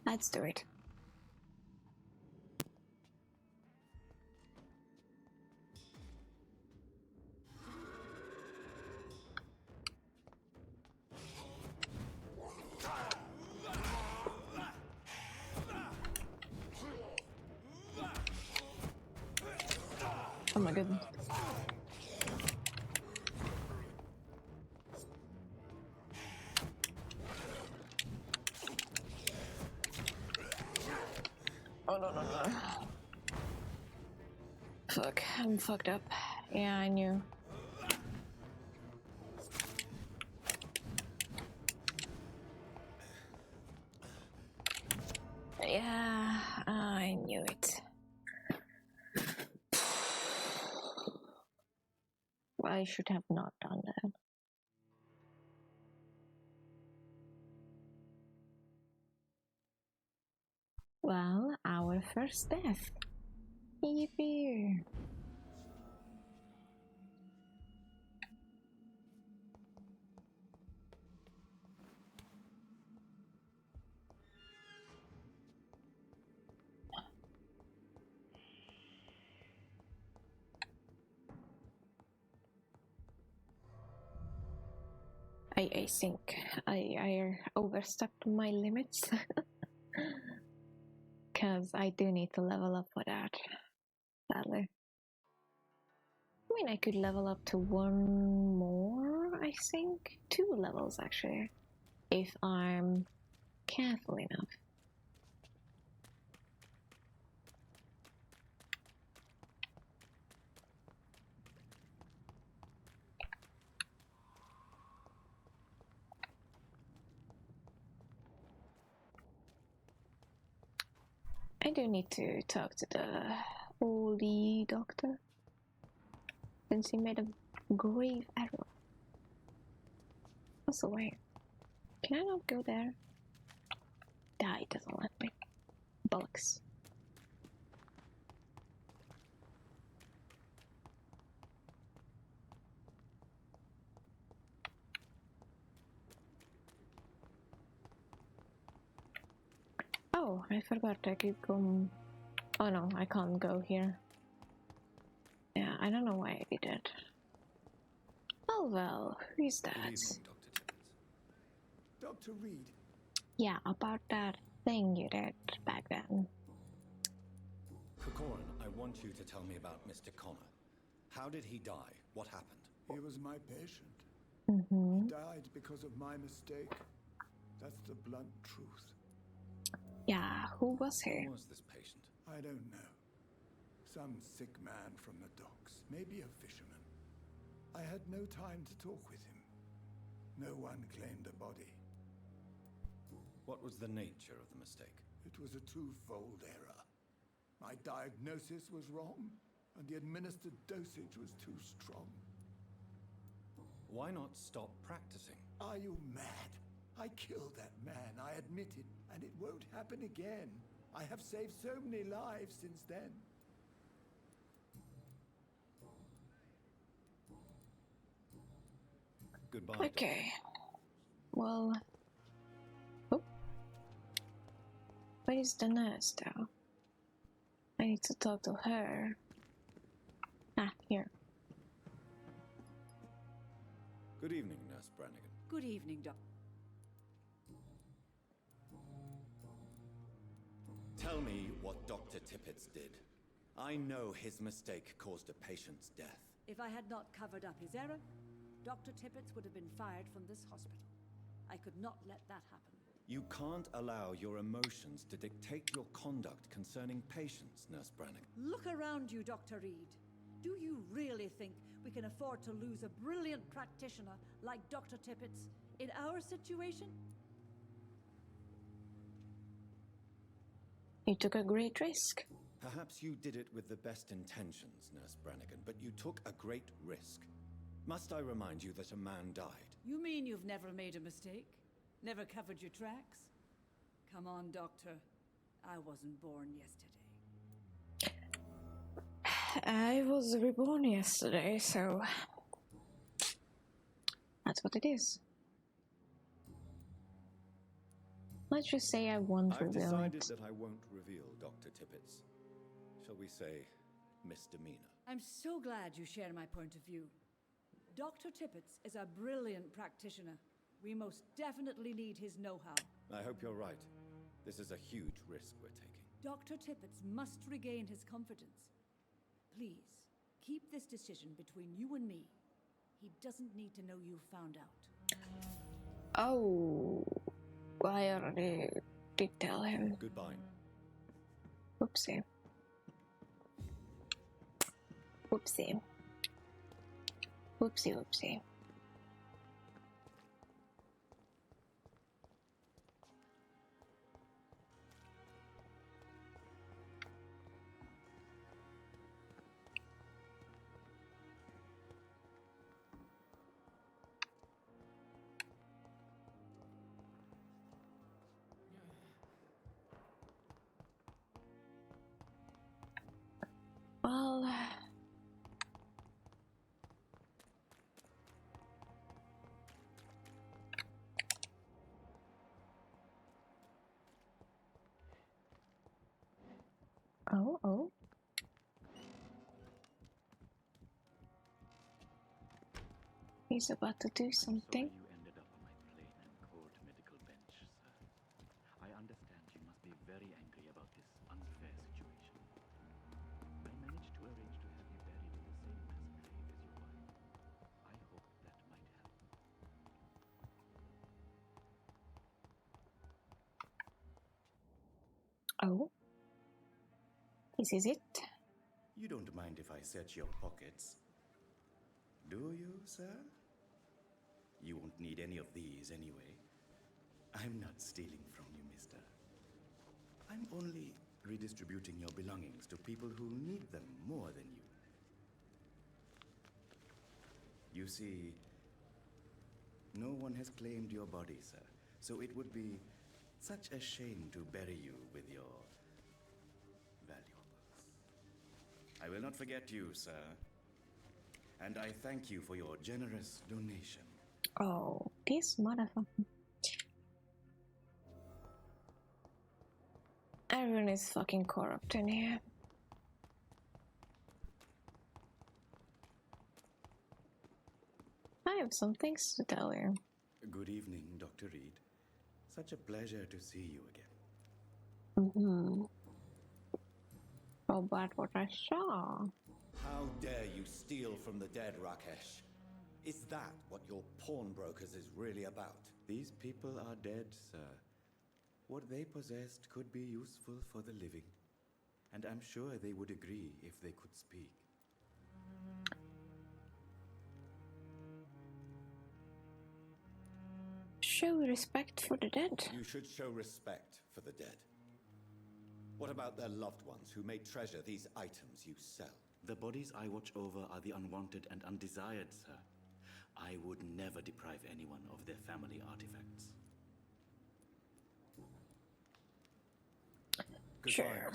Let's do it. Oh my goodness. Oh no. Fuck, I'm fucked up. Yeah, I knew. Yeah, I knew it. I should have not done that. Well, our first death. Yippee! I think I overstepped my limits. Because I do need to level up for that, sadly. I mean, I could level up to one more, I think. 2 levels, actually. If I'm careful enough. I do need to talk to the oldie doctor, since he made a grave error. What's the way? Can I not go there? Die doesn't let me. Bollocks. Oh, I forgot I could go. Oh no, I can't go here. Yeah, I don't know why I did it. Oh well, who is that? Good evening, Dr. Tippett. Dr. Reed. Yeah, about that thing you did back then. Corcoran, I want you to tell me about Mr. Connor. How did he die? What happened? He was my patient. Mm-hmm. He died because of my mistake. That's the blunt truth. Yeah, who was he? Who was this patient? I don't know. Some sick man from the docks, maybe a fisherman. I had no time to talk with him. No one claimed a body. What was the nature of the mistake? It was a twofold error. My diagnosis was wrong, and the administered dosage was too strong. Why not stop practicing? Are you mad? I killed that man, I admit it, and it won't happen again. I have saved so many lives since then. Goodbye. Okay. Well. Oh. Where is the nurse though? I need to talk to her. Ah, here. Good evening, Nurse Brannigan. Good evening, Doc. Tell me what Dr. Tippett did. I know his mistake caused a patient's death. If I had not covered up his error, Dr. Tippett would have been fired from this hospital. I could not let that happen. You can't allow your emotions to dictate your conduct concerning patients, Nurse Brannigan. Look around you, Dr. Reed. Do you really think we can afford to lose a brilliant practitioner like Dr. Tippett in our situation? You took a great risk. Perhaps you did it with the best intentions, Nurse Brannigan, but you took a great risk. Must I remind you that a man died? You mean you've never made a mistake? Never covered your tracks? Come on, Doctor. I wasn't born yesterday. I was reborn yesterday, so that's what it is. Let's just say I won't I've reveal decided it. that I won't reveal Dr. Tippett's, shall we say, misdemeanor. I'm so glad you share my point of view. Dr. Tippett is a brilliant practitioner. We most definitely need his know-how. I hope you're right. This is a huge risk we're taking. Dr. Tippett must regain his confidence. Please, keep this decision between you and me. He doesn't need to know you found out. Oh, I already did tell him. Goodbye. Whoopsie. Whoopsie. Whoopsie, whoopsie. Oh. He's about to do something. You ended up on my plain and cold medical bench, sir. I understand you must be very angry about this unfair situation. I managed to arrange to have you buried in the same mass grave as your wife. I hope that might help. Oh. This is it. You don't mind if I search your pockets, do you, sir? You won't need any of these anyway. I'm not stealing from you, mister. I'm only redistributing your belongings to people who need them more than you. You see, no one has claimed your body, sir, so it would be such a shame to bury you with your valuables. I will not forget you, sir. And I thank you for your generous donation. Oh, this motherfucker. Everyone is fucking corrupt in here. I have some things to tell you. Good evening, Dr. Reed. Such a pleasure to see you again. Mm-hmm. Oh, but what I saw. How dare you steal from the dead, Rakesh? Is that what your pawnbrokers is really about? These people are dead, sir. What they possessed could be useful for the living. And I'm sure they would agree if they could speak. Show respect for the dead. You should show respect for the dead. What about their loved ones who may treasure these items you sell? The bodies I watch over are the unwanted and undesired, sir. I would never deprive anyone of their family artifacts. Sure.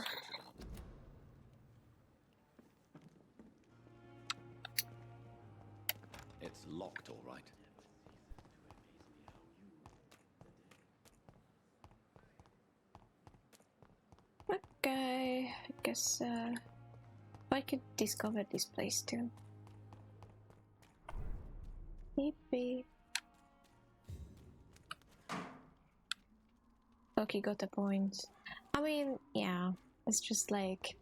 It's locked, all right. Okay, I guess I could discover this place too. Yippee. Okay, got a point. I mean, yeah, it's just like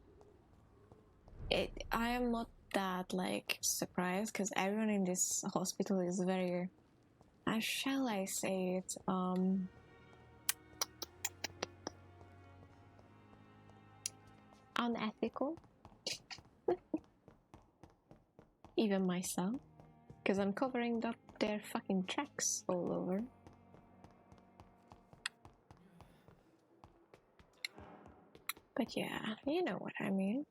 I am not that like surprised because everyone in this hospital is very, how shall I say it, unethical. Even myself, because I'm covering up their fucking tracks all over. But yeah, you know what I mean.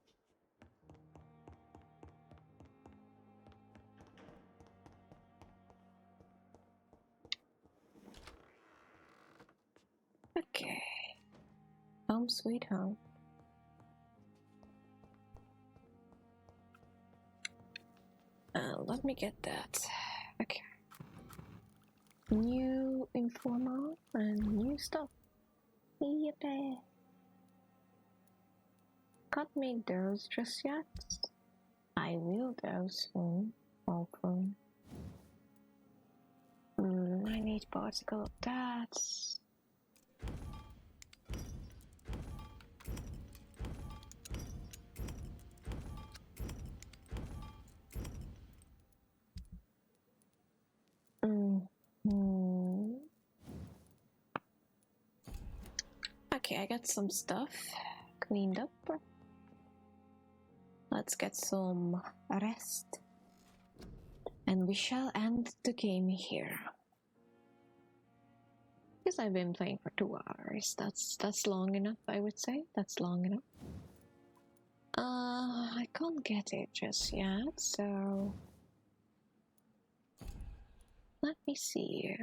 Okay. Home sweet home. Let me get that. Okay. New informer and new stuff. Yippee. Can't make those just yet. I will though soon. Hopefully. I need particle of that. Okay, I got some stuff cleaned up. Let's get some rest. And we shall end the game here. Because I've been playing for 2 hours. That's long enough, I would say. That's long enough. I can't get it just yet, so let me see.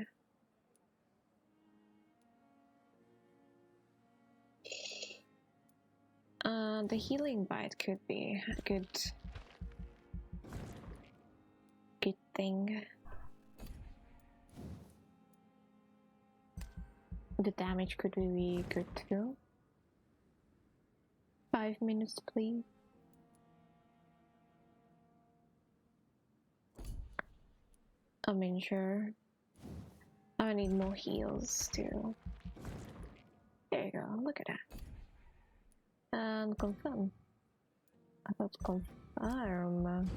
The healing bite could be a good thing. The damage could be good too. 5 minutes, please. I mean, sure. I need more heals too. There you go, look at that. And confirm. I thought confirm.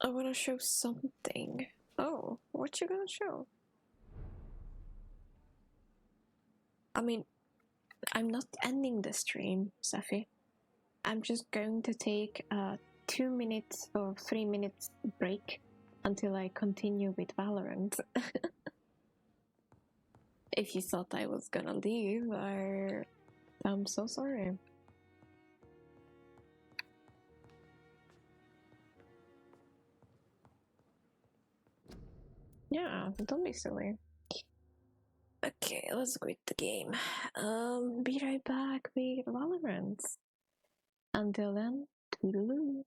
I wanna show something. Oh, what you gonna show? I mean, I'm not ending the stream, Safi. I'm just going to take a 2 minutes or 3 minutes break until I continue with Valorant. If you thought I was gonna leave, I'm so sorry. Yeah, don't be silly. Okay, let's quit the game. Be right back with Valorant. Until then, toodaloo.